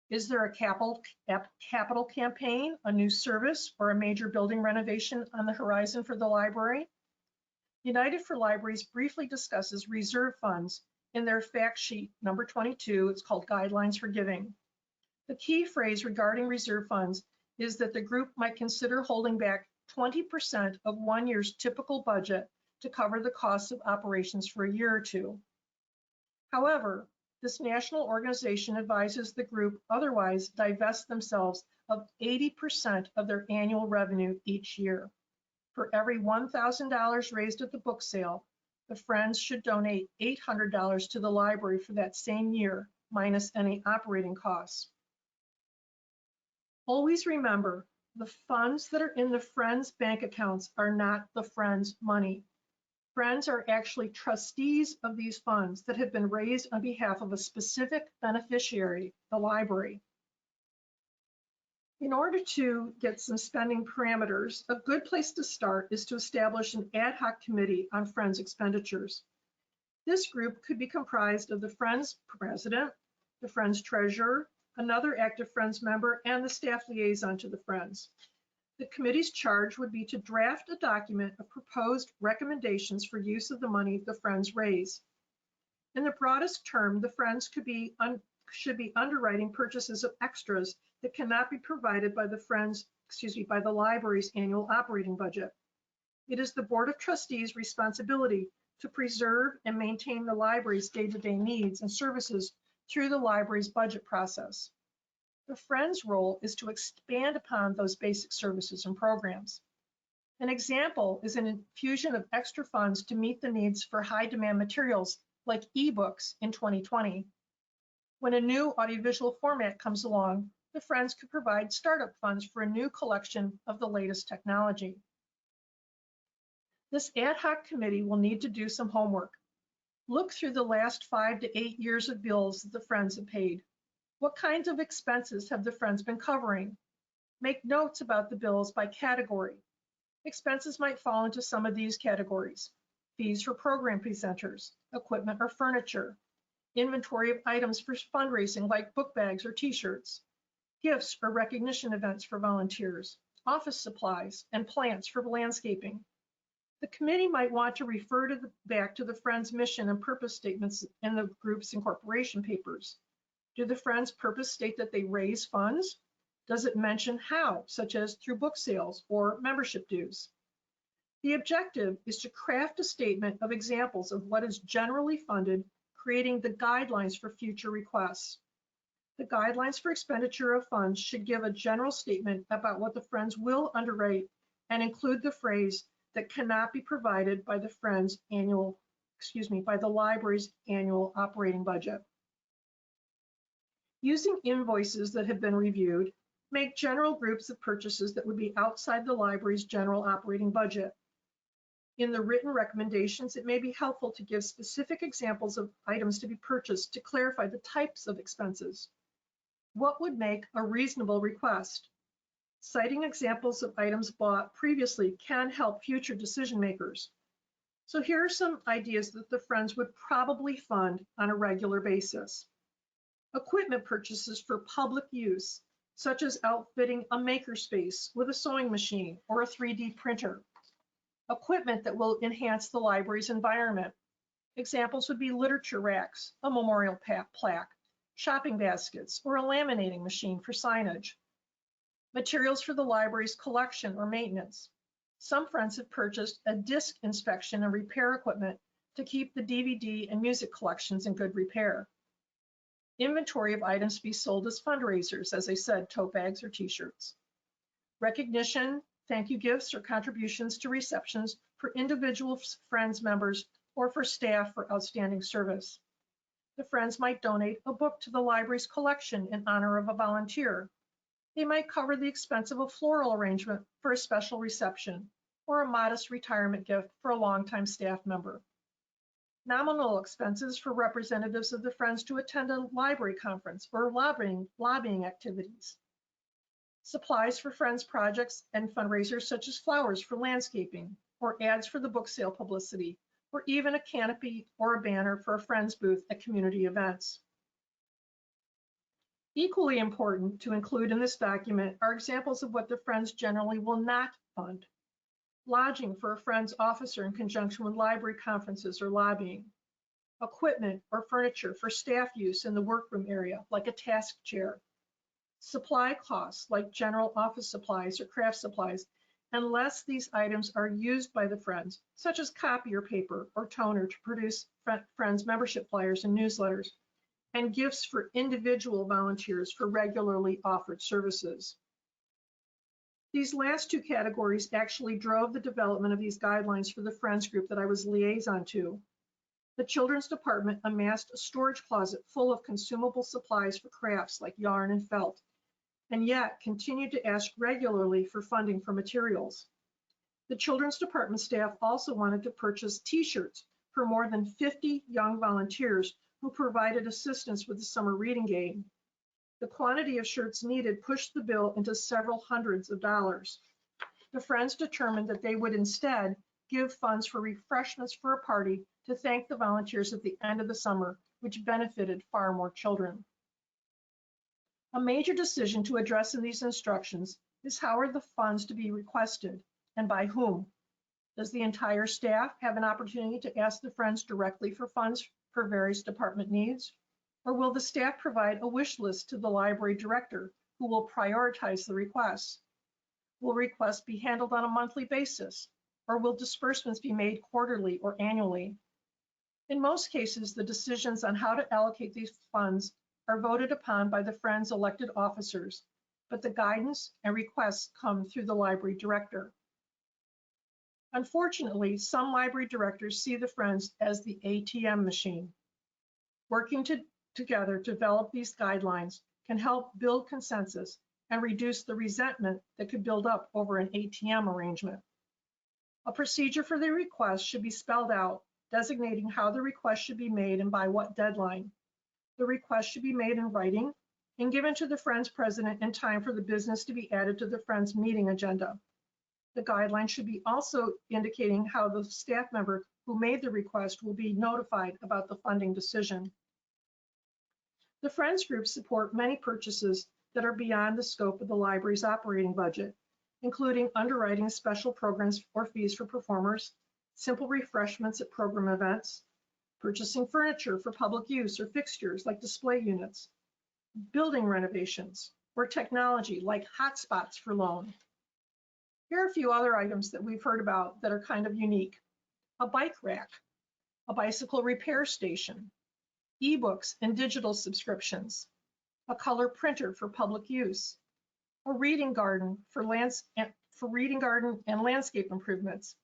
Is there a capital campaign, a new service, or a major building renovation on the horizon for the library? United for Libraries briefly discusses reserve funds in their fact sheet number 22. It's called Guidelines for Giving. The key phrase regarding reserve funds is that the group might consider holding back 20% of 1 year's typical budget to cover the costs of operations for a year or two. However, this national organization advises the group otherwise divest themselves of 80% of their annual revenue each year. For every $1,000 raised at the book sale, the Friends should donate $800 to the library for that same year, minus any operating costs. Always remember, the funds that are in the Friends bank accounts are not the Friends money. Friends are actually trustees of these funds that have been raised on behalf of a specific beneficiary, the library. In order to get some spending parameters, a good place to start is to establish an ad hoc committee on Friends expenditures. This group could be comprised of the Friends president, the Friends treasurer, another active Friends member, and the staff liaison to the Friends. The committee's charge would be to draft a document of proposed recommendations for use of the money the Friends raise. In the broadest term, the Friends should be underwriting purchases of extras that cannot be provided by by the library's annual operating budget. It is the Board of Trustees' responsibility to preserve and maintain the library's day-to-day needs and services through the library's budget process. The Friends' role is to expand upon those basic services and programs. An example is an infusion of extra funds to meet the needs for high-demand materials like ebooks in 2020. When a new audiovisual format comes along, the Friends could provide startup funds for a new collection of the latest technology. This ad hoc committee will need to do some homework. Look through the last 5 to 8 years of bills that the Friends have paid. What kinds of expenses have the Friends been covering? Make notes about the bills by category. Expenses might fall into some of these categories: fees for program presenters, equipment or furniture, inventory of items for fundraising like book bags or t-shirts, gifts or recognition events for volunteers, office supplies, and plants for landscaping. The committee might want to refer back to the Friends' mission and purpose statements in the group's incorporation papers. Do the Friends' purpose state that they raise funds? Does it mention how, such as through book sales or membership dues? The objective is to craft a statement of examples of what is generally funded, creating the guidelines for future requests. The guidelines for expenditure of funds should give a general statement about what the Friends will underwrite and include the phrase that cannot be provided by the Friends' by the library's annual operating budget. Using invoices that have been reviewed, make general groups of purchases that would be outside the library's general operating budget. In the written recommendations, it may be helpful to give specific examples of items to be purchased to clarify the types of expenses. What would make a reasonable request? Citing examples of items bought previously can help future decision makers. So here are some ideas that the Friends would probably fund on a regular basis. Equipment purchases for public use, such as outfitting a makerspace with a sewing machine or a 3D printer. Equipment that will enhance the library's environment. Examples would be literature racks, a memorial plaque, shopping baskets, or a laminating machine for signage. Materials for the library's collection or maintenance. Some Friends have purchased a disc inspection and repair equipment to keep the DVD and music collections in good repair. Inventory of items to be sold as fundraisers, as I said, tote bags or t-shirts. Recognition, thank you gifts or contributions to receptions for individual Friends members or for staff for outstanding service. The Friends might donate a book to the library's collection in honor of a volunteer. They might cover the expense of a floral arrangement for a special reception or a modest retirement gift for a longtime staff member. Nominal expenses for representatives of the Friends to attend a library conference or lobbying activities. Supplies for Friends projects and fundraisers such as flowers for landscaping or ads for the book sale publicity, or even a canopy or a banner for a Friends booth at community events. Equally important to include in this document are examples of what the Friends generally will not fund. Lodging for a Friends officer in conjunction with library conferences or lobbying. Equipment or furniture for staff use in the workroom area, like a task chair. Supply costs like general office supplies or craft supplies, unless these items are used by the Friends, such as copier paper or toner to produce Friends membership flyers and newsletters, and gifts for individual volunteers for regularly offered services. These last two categories actually drove the development of these guidelines for the Friends group that I was liaison to. The Children's Department amassed a storage closet full of consumable supplies for crafts like yarn and felt, and yet continued to ask regularly for funding for materials. The Children's Department staff also wanted to purchase T-shirts for more than 50 young volunteers who provided assistance with the summer reading game. The quantity of shirts needed pushed the bill into several hundreds of dollars. The Friends determined that they would instead give funds for refreshments for a party to thank the volunteers at the end of the summer, which benefited far more children. A major decision to address in these instructions is how are the funds to be requested and by whom? Does the entire staff have an opportunity to ask the Friends directly for funds for various department needs? Or will the staff provide a wish list to the library director who will prioritize the requests? Will requests be handled on a monthly basis? Or will disbursements be made quarterly or annually? In most cases, the decisions on how to allocate these funds are voted upon by the Friends elected officers, but the guidance and requests come through the library director. Unfortunately, some library directors see the Friends as the ATM machine. Working together to develop these guidelines can help build consensus and reduce the resentment that could build up over an ATM arrangement. A procedure for the request should be spelled out, designating how the request should be made and by what deadline. The request should be made in writing and given to the Friends president in time for the business to be added to the Friends meeting agenda. The guideline should be also indicating how the staff member who made the request will be notified about the funding decision. The Friends group support many purchases that are beyond the scope of the library's operating budget, including underwriting special programs or fees for performers, simple refreshments at program events, purchasing furniture for public use or fixtures like display units, building renovations, or technology like hotspots for loan. Here are a few other items that we've heard about that are kind of unique. A bike rack, a bicycle repair station, ebooks and digital subscriptions, a color printer for public use, a reading garden for reading garden and landscape improvements,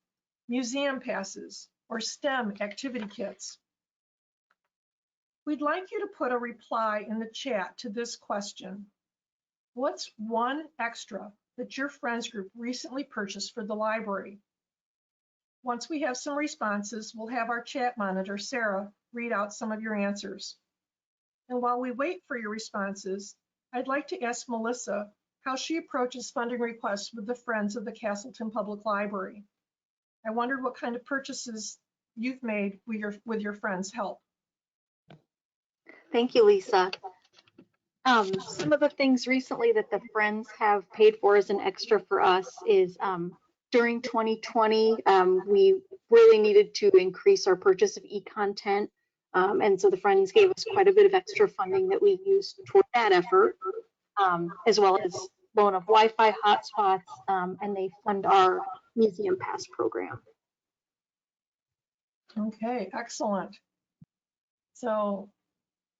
museum passes, or STEM activity kits. We'd like you to put a reply in the chat to this question. What's one extra that your Friends group recently purchased for the library? Once we have some responses, we'll have our chat monitor, Sarah, read out some of your answers. And while we wait for your responses, I'd like to ask Melissa how she approaches funding requests with the Friends of the Castleton Public Library. I wondered what kind of purchases you've made with your Friends' help. Thank you, Lisa. Some of the things recently that the Friends have paid for as an extra for us is during 2020, we really needed to increase our purchase of e-content. And so the Friends gave us quite a bit of extra funding that we used toward that effort, as well as loan of Wi-Fi hotspots, and they fund our museum pass program. Okay, excellent. So,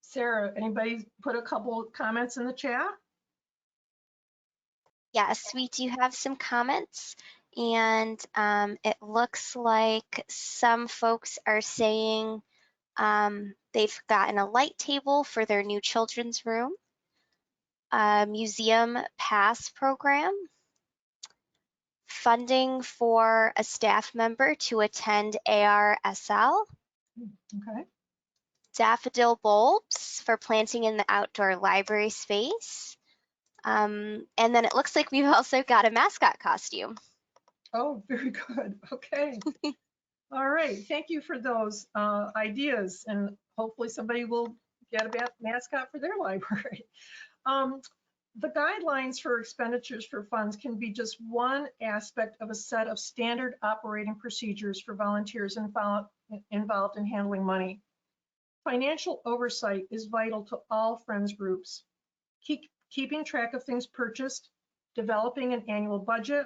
Sarah, anybody put a couple of comments in the chat? Yes, we do have some comments, and it looks like some folks are saying they've gotten a light table for their new children's room, a museum pass program, funding for a staff member to attend ARSL, Okay. daffodil bulbs for planting in the outdoor library space. And then it looks like we've also got a mascot costume. Oh, very good. Okay. All right. Thank you for those ideas. And hopefully somebody will get a mascot for their library. The guidelines for expenditures for funds can be just one aspect of a set of standard operating procedures for volunteers involved in handling money. Financial oversight is vital to all Friends groups. Keeping track of things purchased, developing an annual budget,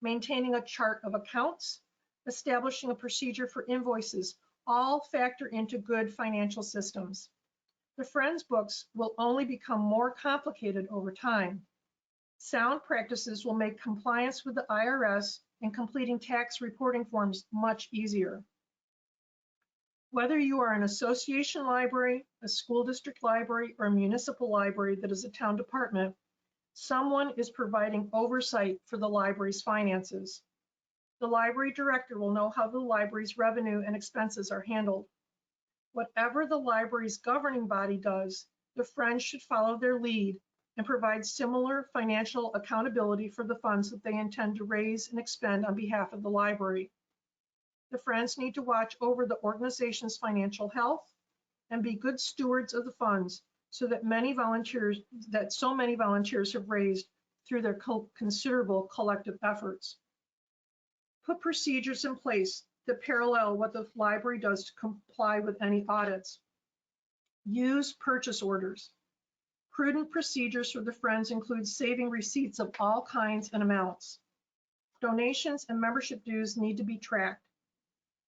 maintaining a chart of accounts, establishing a procedure for invoices, all factor into good financial systems. The Friends books will only become more complicated over time. Sound practices will make compliance with the IRS and completing tax reporting forms much easier. Whether you are an association library, a school district library, or a municipal library that is a town department, someone is providing oversight for the library's finances. The library director will know how the library's revenue and expenses are handled. Whatever the library's governing body does, the Friends should follow their lead and provide similar financial accountability for the funds that they intend to raise and expend on behalf of the library. The Friends need to watch over the organization's financial health and be good stewards of the funds so that so many volunteers have raised through their considerable collective efforts. Put procedures in place that parallel what the library does to comply with any audits. Use purchase orders. Prudent procedures for the Friends include saving receipts of all kinds and amounts. Donations and membership dues need to be tracked.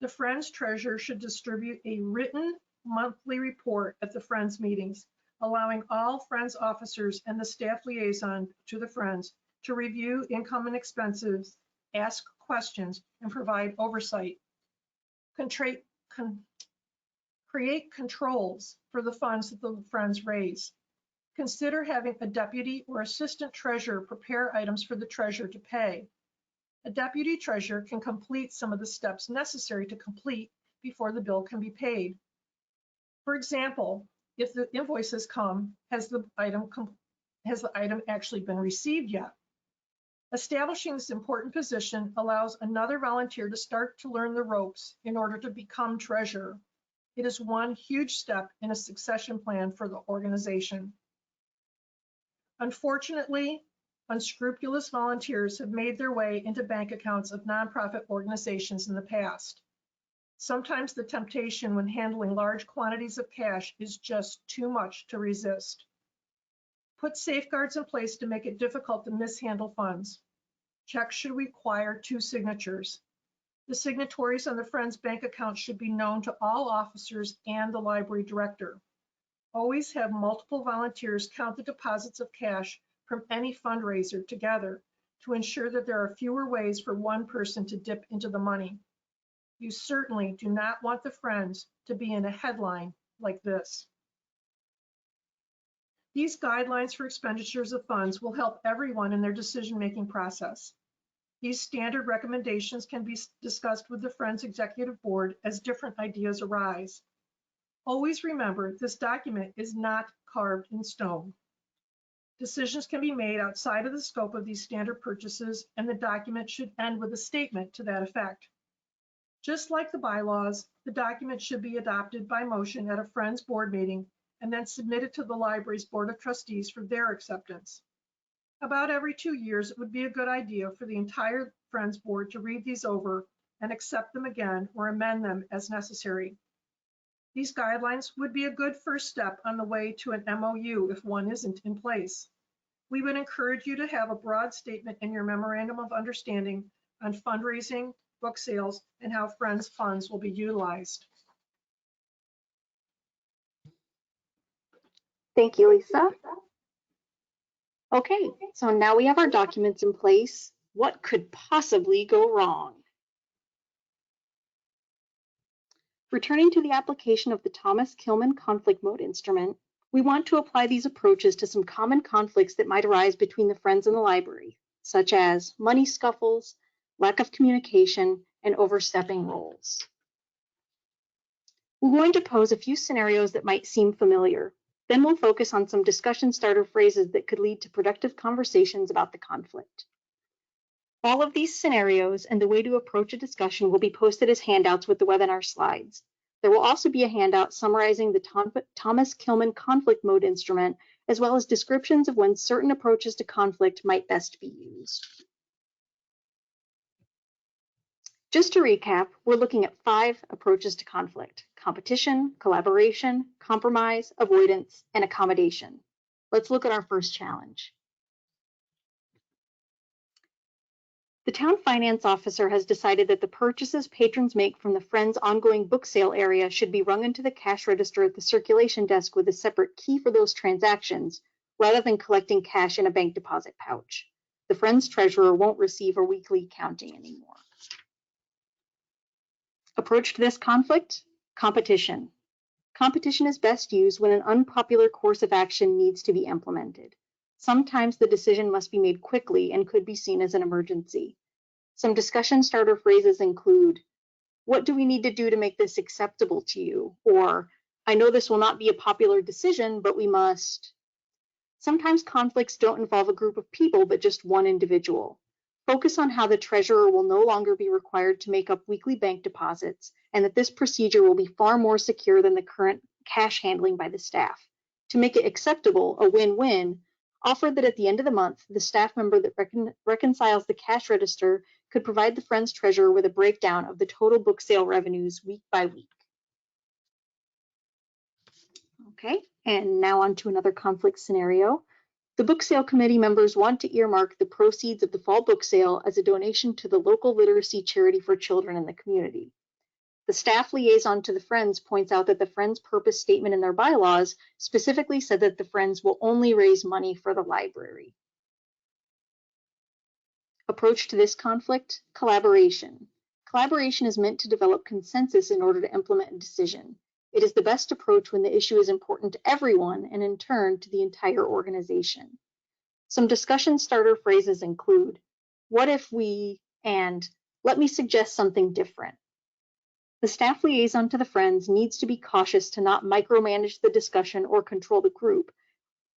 The Friends treasurer should distribute a written monthly report at the Friends meetings, allowing all Friends officers and the staff liaison to the Friends to review income and expenses, ask questions, and provide oversight. Create controls for the funds that the Friends raise. Consider having a deputy or assistant treasurer prepare items for the treasurer to pay. A deputy treasurer can complete some of the steps necessary to complete before the bill can be paid. For example, if the invoices come, has the item actually been received yet? Establishing this important position allows another volunteer to start to learn the ropes in order to become treasurer. It is one huge step in a succession plan for the organization. Unfortunately, unscrupulous volunteers have made their way into bank accounts of nonprofit organizations in the past. Sometimes the temptation when handling large quantities of cash is just too much to resist. Put safeguards in place to make it difficult to mishandle funds. Checks should require 2 signatures. The signatories on the Friends bank account should be known to all officers and the library director. Always have multiple volunteers count the deposits of cash from any fundraiser together to ensure that there are fewer ways for one person to dip into the money. You certainly do not want the Friends to be in a headline like this. These guidelines for expenditures of funds will help everyone in their decision-making process. These standard recommendations can be discussed with the Friends Executive Board as different ideas arise. Always remember, this document is not carved in stone. Decisions can be made outside of the scope of these standard purchases, and the document should end with a statement to that effect. Just like the bylaws, the document should be adopted by motion at a Friends board meeting and then submitted to the library's Board of Trustees for their acceptance. About every 2 years, it would be a good idea for the entire Friends board to read these over and accept them again or amend them as necessary. These guidelines would be a good first step on the way to an MOU if one isn't in place. We would encourage you to have a broad statement in your memorandum of understanding on fundraising, book sales, and how Friends funds will be utilized. Thank you, Lisa. Okay, so now we have our documents in place. What could possibly go wrong? Returning to the application of the Thomas Kilmann conflict mode instrument, we want to apply these approaches to some common conflicts that might arise between the Friends and the library, such as money scuffles, lack of communication, and overstepping roles. We're going to pose a few scenarios that might seem familiar. Then we'll focus on some discussion starter phrases that could lead to productive conversations about the conflict. All of these scenarios and the way to approach a discussion will be posted as handouts with the webinar slides. There will also be a handout summarizing the Thomas Kilmann conflict mode instrument, as well as descriptions of when certain approaches to conflict might best be used. Just to recap, we're looking at 5 approaches to conflict: competition, collaboration, compromise, avoidance, and accommodation. Let's look at our first challenge. The town finance officer has decided that the purchases patrons make from the Friends ongoing book sale area should be rung into the cash register at the circulation desk with a separate key for those transactions, rather than collecting cash in a bank deposit pouch. The Friends treasurer won't receive a weekly counting anymore. Approach to this conflict: competition. Competition is best used when an unpopular course of action needs to be implemented. Sometimes the decision must be made quickly and could be seen as an emergency. Some discussion starter phrases include, "What do we need to do to make this acceptable to you?" Or, "I know this will not be a popular decision, but we must." Sometimes conflicts don't involve a group of people, but just one individual. Focus on how the treasurer will no longer be required to make up weekly bank deposits, and that this procedure will be far more secure than the current cash handling by the staff. To make it acceptable, a win-win, offer that at the end of the month, the staff member that reconciles the cash register could provide the Friends treasurer with a breakdown of the total book sale revenues week by week. Okay, and now on to another conflict scenario. The book sale committee members want to earmark the proceeds of the fall book sale as a donation to the local literacy charity for children in the community. The staff liaison to the Friends points out that the Friends' purpose statement in their bylaws specifically said that the Friends will only raise money for the library. Approach to this conflict: collaboration. Collaboration is meant to develop consensus in order to implement a decision. It is the best approach when the issue is important to everyone and in turn to the entire organization. Some discussion starter phrases include, "What if we," and "Let me suggest something different." The staff liaison to the Friends needs to be cautious to not micromanage the discussion or control the group,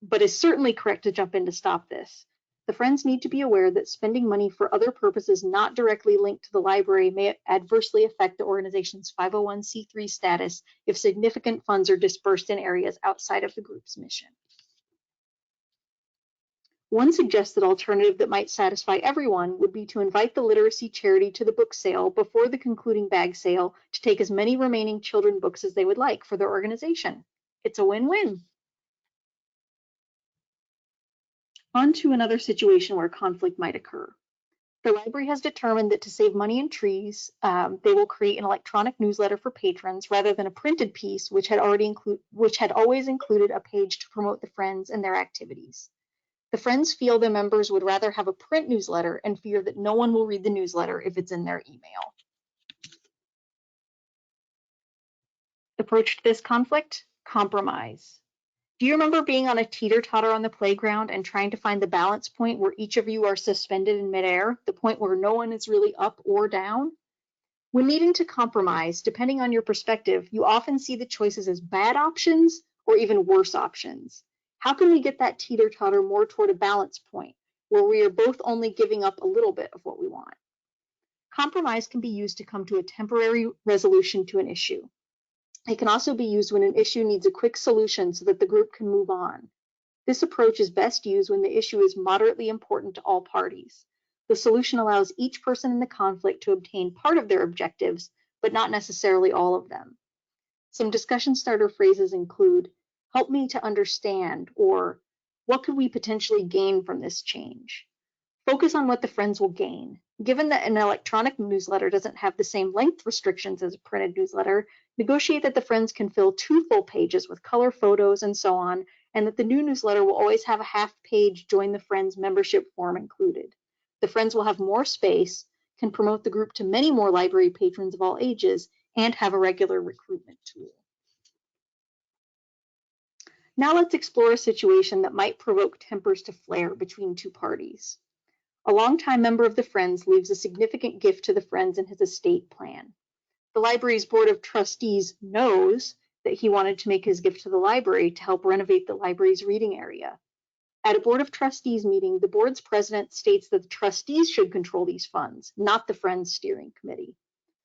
but is certainly correct to jump in to stop this. The Friends need to be aware that spending money for other purposes not directly linked to the library may adversely affect the organization's 501c3 status if significant funds are dispersed in areas outside of the group's mission. One suggested alternative that might satisfy everyone would be to invite the literacy charity to the book sale before the concluding bag sale to take as many remaining children books as they would like for their organization. It's a win-win. On to another situation where conflict might occur. The library has determined that to save money in trees, they will create an electronic newsletter for patrons rather than a printed piece, which had always included a page to promote the Friends and their activities. The Friends feel their members would rather have a print newsletter and fear that no one will read the newsletter if it's in their email. Approach to this conflict: compromise. Do you remember being on a teeter-totter on the playground and trying to find the balance point where each of you are suspended in midair, the point where no one is really up or down? When needing to compromise, depending on your perspective, you often see the choices as bad options or even worse options. How can we get that teeter-totter more toward a balance point where we are both only giving up a little bit of what we want? Compromise can be used to come to a temporary resolution to an issue. It can also be used when an issue needs a quick solution so that the group can move on. This approach is best used when the issue is moderately important to all parties. The solution allows each person in the conflict to obtain part of their objectives, but not necessarily all of them. Some discussion starter phrases include, "Help me to understand," or "What could we potentially gain from this change?" Focus on what the Friends will gain. Given that an electronic newsletter doesn't have the same length restrictions as a printed newsletter, negotiate that the Friends can fill 2 full pages with color photos and so on, and that the new newsletter will always have a half-page Join the Friends membership form included. The Friends will have more space, can promote the group to many more library patrons of all ages, and have a regular recruitment tool. Now let's explore a situation that might provoke tempers to flare between two parties. A longtime member of the Friends leaves a significant gift to the Friends in his estate plan. The library's board of trustees knows that he wanted to make his gift to the library to help renovate the library's reading area. At a board of trustees meeting, the board's president states that the trustees should control these funds, not the Friends steering committee.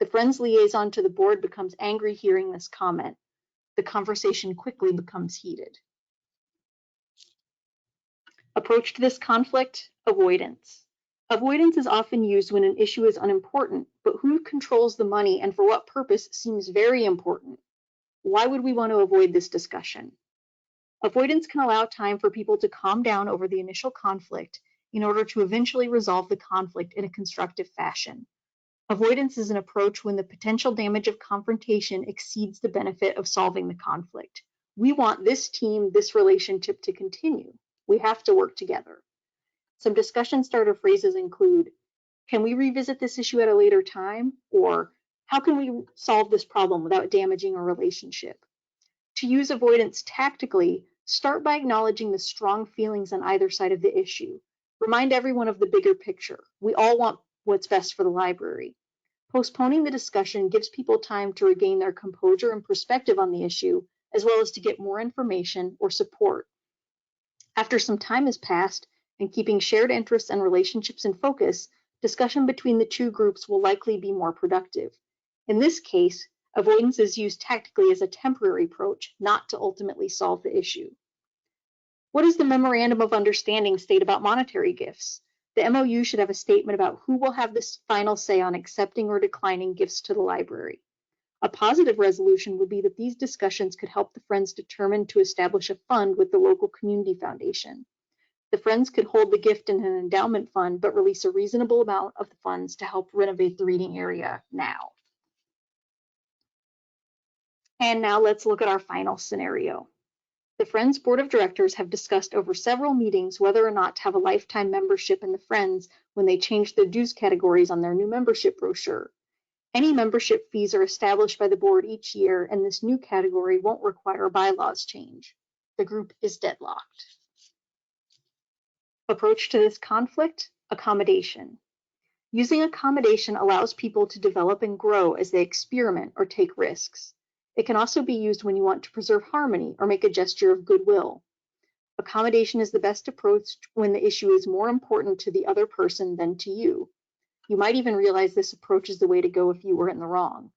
The Friends liaison to the board becomes angry hearing this comment. The conversation quickly becomes heated. Approach to this conflict: avoidance. Avoidance is often used when an issue is unimportant, but who controls the money and for what purpose seems very important. Why would we want to avoid this discussion? Avoidance can allow time for people to calm down over the initial conflict in order to eventually resolve the conflict in a constructive fashion. Avoidance is an approach when the potential damage of confrontation exceeds the benefit of solving the conflict. We want this team, this relationship to continue. We have to work together. Some discussion starter phrases include, can we revisit this issue at a later time? Or how can we solve this problem without damaging our relationship? To use avoidance tactically, start by acknowledging the strong feelings on either side of the issue. Remind everyone of the bigger picture. We all want what's best for the library. Postponing the discussion gives people time to regain their composure and perspective on the issue, as well as to get more information or support. After some time has passed and keeping shared interests and relationships in focus, discussion between the two groups will likely be more productive. In this case, avoidance is used tactically as a temporary approach, not to ultimately solve the issue. What does the Memorandum of Understanding state about monetary gifts? The MOU should have a statement about who will have this final say on accepting or declining gifts to the library. A positive resolution would be that these discussions could help the Friends determine to establish a fund with the local community foundation. The Friends could hold the gift in an endowment fund, but release a reasonable amount of the funds to help renovate the reading area now. And now let's look at our final scenario. The Friends Board of Directors have discussed over several meetings whether or not to have a lifetime membership in the Friends when they change their dues categories on their new membership brochure. Any membership fees are established by the board each year, and this new category won't require a bylaws change. The group is deadlocked. Approach to this conflict: accommodation. Using accommodation allows people to develop and grow as they experiment or take risks. It can also be used when you want to preserve harmony or make a gesture of goodwill. Accommodation is the best approach when the issue is more important to the other person than to you. You might even realize this approach is the way to go if you were in the wrong.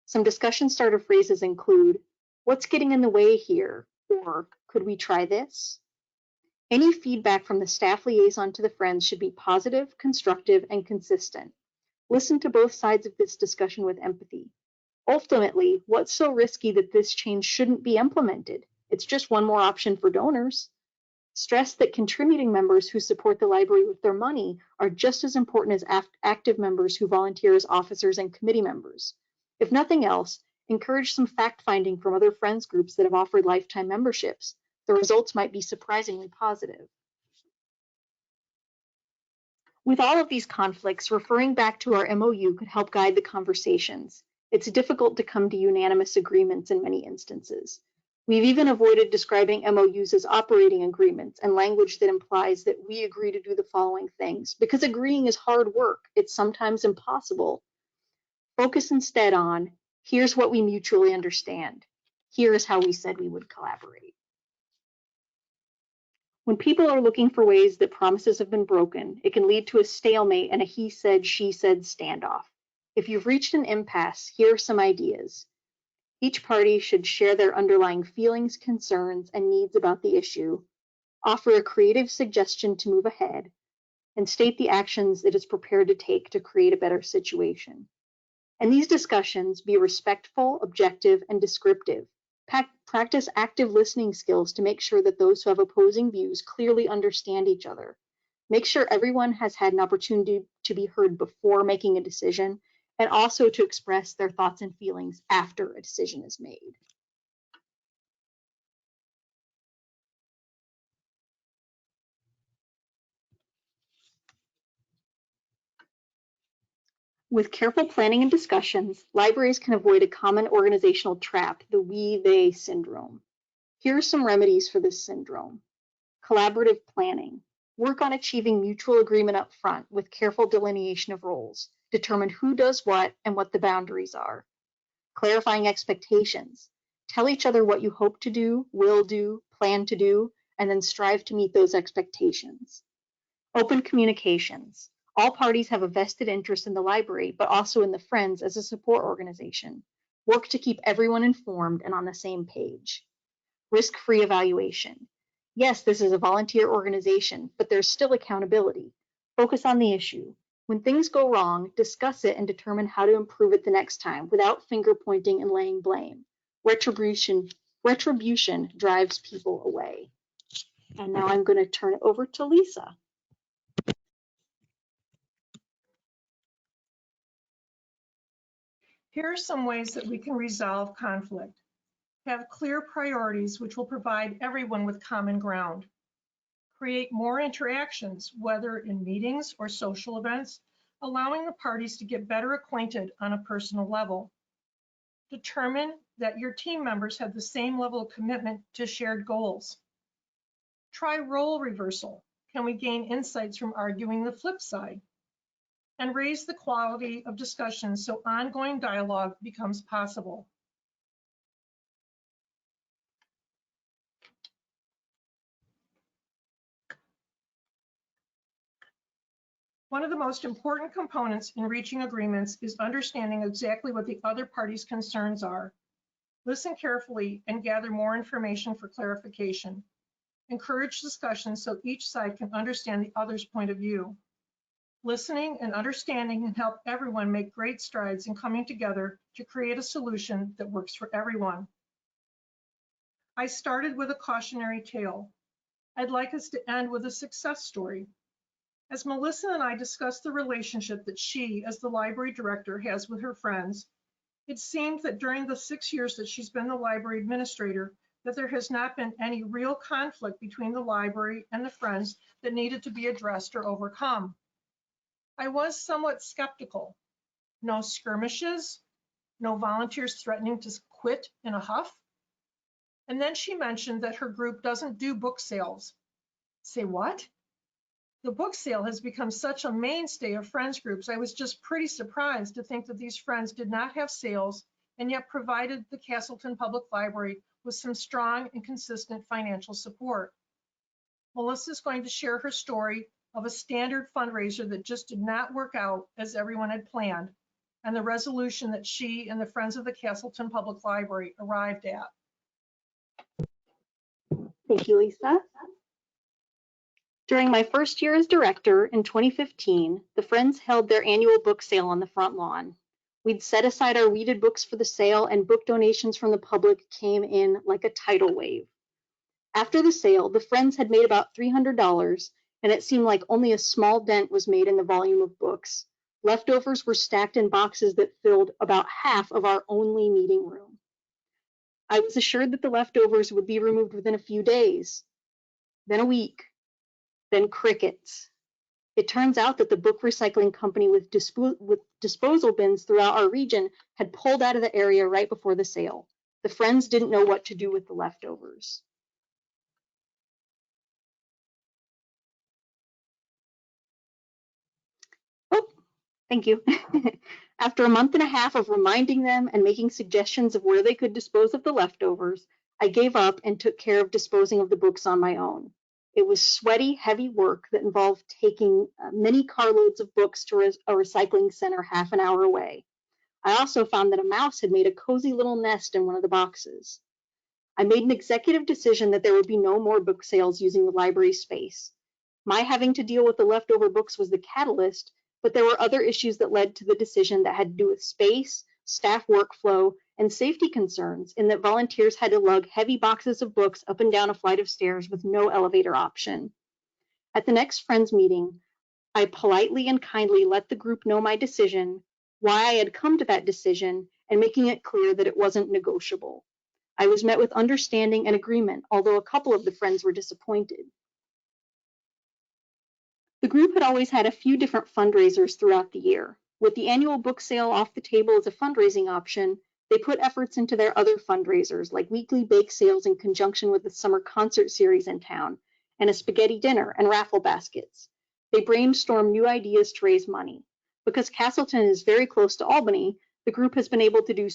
Some discussion starter phrases include, what's getting in the way here? Or, could we try this? Any feedback from the staff liaison to the Friends should be positive, constructive, and consistent. Listen to both sides of this discussion with empathy. Ultimately, what's so risky that this change shouldn't be implemented? It's just one more option for donors. Stress that contributing members who support the library with their money are just as important as active members who volunteer as officers and committee members. If nothing else, encourage some fact-finding from other Friends groups that have offered lifetime memberships. The results might be surprisingly positive. With all of these conflicts, referring back to our MOU could help guide the conversations. It's difficult to come to unanimous agreements in many instances. We've even avoided describing MOUs as operating agreements and language that implies that we agree to do the following things, because agreeing is hard work. It's sometimes impossible. Focus instead on, here's what we mutually understand. Here is how we said we would collaborate. When people are looking for ways that promises have been broken, it can lead to a stalemate and a he said, she said standoff. If you've reached an impasse, here are some ideas. Each party should share their underlying feelings, concerns, and needs about the issue, offer a creative suggestion to move ahead, and state the actions it is prepared to take to create a better situation. In these discussions, be respectful, objective, and descriptive. Practice active listening skills to make sure that those who have opposing views clearly understand each other. Make sure everyone has had an opportunity to be heard before making a decision, and also to express their thoughts and feelings after a decision is made. With careful planning and discussions, libraries can avoid a common organizational trap, the we-they syndrome. Here are some remedies for this syndrome. Collaborative planning. Work on achieving mutual agreement up front with careful delineation of roles. Determine who does what and what the boundaries are. Clarifying expectations. Tell each other what you hope to do, will do, plan to do, and then strive to meet those expectations. Open communications. All parties have a vested interest in the library, but also in the Friends as a support organization. Work to keep everyone informed and on the same page. Risk-free evaluation. Yes, this is a volunteer organization, but there's still accountability. Focus on the issue. When things go wrong, discuss it and determine how to improve it the next time without finger pointing and laying blame. Retribution drives people away. And now I'm going to turn it over to Lisa. Here are some ways that we can resolve conflict. Have clear priorities which will provide everyone with common ground. Create more interactions, whether in meetings or social events, allowing the parties to get better acquainted on a personal level. Determine that your team members have the same level of commitment to shared goals. Try role reversal. Can we gain insights from arguing the flip side? And raise the quality of discussion so ongoing dialogue becomes possible. One of the most important components in reaching agreements is understanding exactly what the other party's concerns are. Listen carefully and gather more information for clarification. Encourage discussion so each side can understand the other's point of view. Listening and understanding can help everyone make great strides in coming together to create a solution that works for everyone. I started with a cautionary tale. I'd like us to end with a success story. As Melissa and I discussed the relationship that she, as the library director, has with her friends, it seemed that during the 6 years that she's been the library administrator, that there has not been any real conflict between the library and the friends that needed to be addressed or overcome. I was somewhat skeptical. No skirmishes, no volunteers threatening to quit in a huff. And then she mentioned that her group doesn't do book sales. Say what? The book sale has become such a mainstay of friends groups. I was just pretty surprised to think that these friends did not have sales and yet provided the Castleton Public Library with some strong and consistent financial support. Melissa is going to share her story of a standard fundraiser that just did not work out as everyone had planned, and the resolution that she and the Friends of the Castleton Public Library arrived at. Thank you, Lisa. During my first year as director in 2015, the Friends held their annual book sale on the front lawn. We'd set aside our weeded books for the sale, and book donations from the public came in like a tidal wave. After the sale, the Friends had made about $300, and it seemed like only a small dent was made in the volume of books. Leftovers were stacked in boxes that filled about half of our only meeting room. I was assured that the leftovers would be removed within a few days, then a week, then crickets. It turns out that the book recycling company with disposal bins throughout our region had pulled out of the area right before the sale. The Friends didn't know what to do with the leftovers. Oh, thank you. After a month and a half of reminding them and making suggestions of where they could dispose of the leftovers, I gave up and took care of disposing of the books on my own. It was sweaty, heavy work that involved taking many carloads of books to a recycling center half an hour away. I also found that a mouse had made a cozy little nest in one of the boxes. I made an executive decision that there would be no more book sales using the library space. My having to deal with the leftover books was the catalyst, but there were other issues that led to the decision that had to do with space, staff workflow, and safety concerns, in that volunteers had to lug heavy boxes of books up and down a flight of stairs with no elevator option. At the next Friends meeting, I politely and kindly let the group know my decision, why I had come to that decision, and making it clear that it wasn't negotiable. I was met with understanding and agreement, although a couple of the Friends were disappointed. The group had always had a few different fundraisers throughout the year. With the annual book sale off the table as a fundraising option, they put efforts into their other fundraisers, like weekly bake sales in conjunction with the summer concert series in town, and a spaghetti dinner and raffle baskets. They brainstormed new ideas to raise money. Because Castleton is very close to Albany, the group has been able to do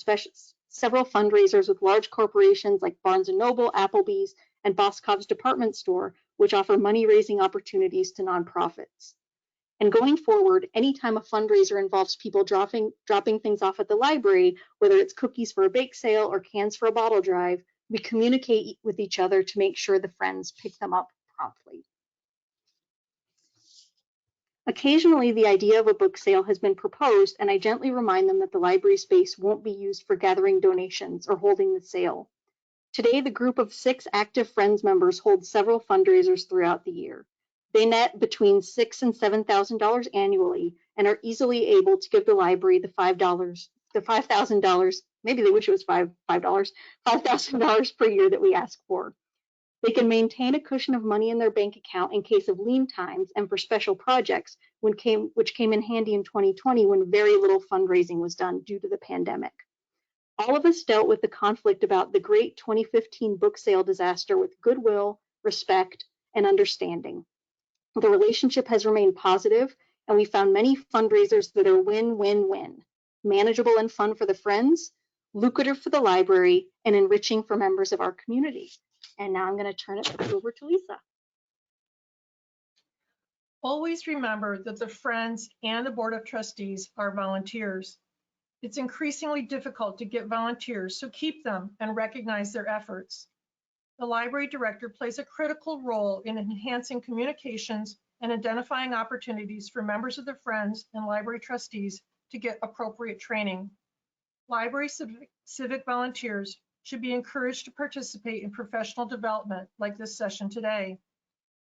several fundraisers with large corporations like Barnes & Noble, Applebee's, and Boscov's department store, which offer money-raising opportunities to nonprofits. And going forward, anytime a fundraiser involves people dropping things off at the library, whether it's cookies for a bake sale or cans for a bottle drive, we communicate with each other to make sure the Friends pick them up promptly. Occasionally, the idea of a book sale has been proposed, and I gently remind them that the library space won't be used for gathering donations or holding the sale. Today, the group of 6 active Friends members holds several fundraisers throughout the year. They net between $6,000 and $7,000 annually and are easily able to give the library the $5 the $5,000, maybe they wish it was $5,000 per year that we ask for. They can maintain a cushion of money in their bank account in case of lean times and for special projects, which came in handy in 2020 when very little fundraising was done due to the pandemic. All of us dealt with the conflict about the great 2015 book sale disaster with goodwill, respect, and understanding. The relationship has remained positive, and we found many fundraisers that are win-win-win, manageable and fun for the friends, lucrative for the library, and enriching for members of our community. And now I'm going to turn it over to Lisa. Always remember that the Friends and the Board of Trustees are volunteers. It's increasingly difficult to get volunteers, so keep them and recognize their efforts. The library director plays a critical role in enhancing communications and identifying opportunities for members of the Friends and library trustees to get appropriate training. Library civic volunteers should be encouraged to participate in professional development like this session today.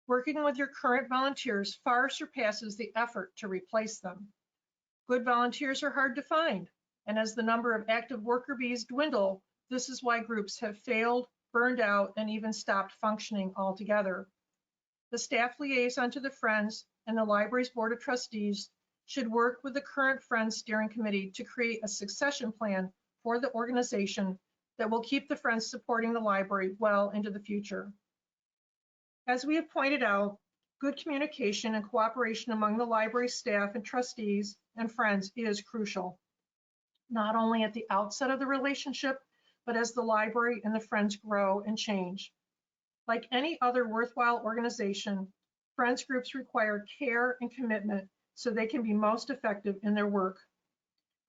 Working with your current volunteers far surpasses the effort to replace them. Good volunteers are hard to find, and as the number of active worker bees dwindle, this is why groups have failed, burned out, and even stopped functioning altogether. The staff liaison to the Friends and the library's Board of Trustees should work with the current Friends Steering Committee to create a succession plan for the organization that will keep the Friends supporting the library well into the future. As we have pointed out, good communication and cooperation among the library staff and trustees and Friends is crucial, not only at the outset of the relationship, but as the library and the Friends grow and change. Like any other worthwhile organization, Friends groups require care and commitment so they can be most effective in their work.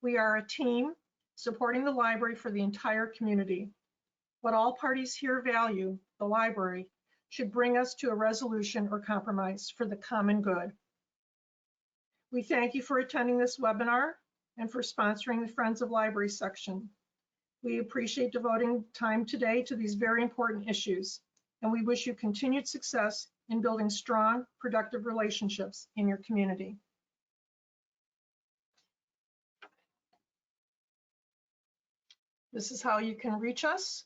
We are a team supporting the library for the entire community. What all parties here value, the library, should bring us to a resolution or compromise for the common good. We thank you for attending this webinar and for sponsoring the Friends of Library section. We appreciate devoting time today to these very important issues, and we wish you continued success in building strong, productive relationships in your community. This is how you can reach us.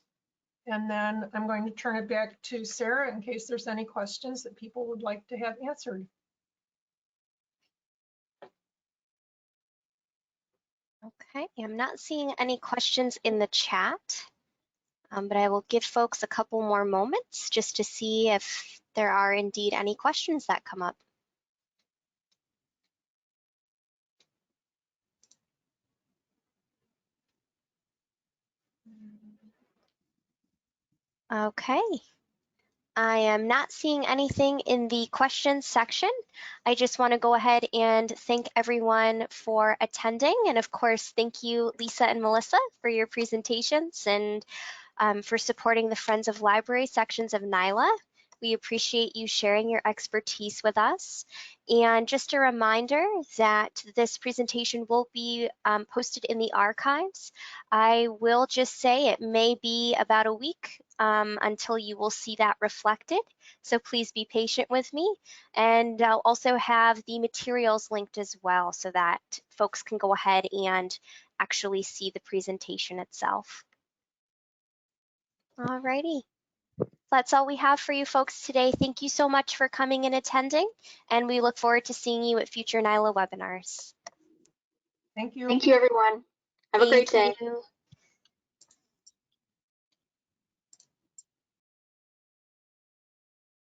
And then I'm going to turn it back to Sarah in case there's any questions that people would like to have answered. Okay, I'm not seeing any questions in the chat, but I will give folks a couple more moments just to see if there are indeed any questions that come up. Okay. I am not seeing anything in the questions section. I just want to go ahead and thank everyone for attending. And of course, thank you, Lisa and Melissa, for your presentations and for supporting the Friends of Library sections of NYLA. We appreciate you sharing your expertise with us. And just a reminder that this presentation will be posted in the archives. I will just say it may be about a week until you will see that reflected. So please be patient with me. And I'll also have the materials linked as well so that folks can go ahead and actually see the presentation itself. Alrighty. That's all we have for you folks today. Thank you so much for coming and attending, and we look forward to seeing you at future NYLA webinars. Thank you. Thank you, everyone. Have a great day. Thank you.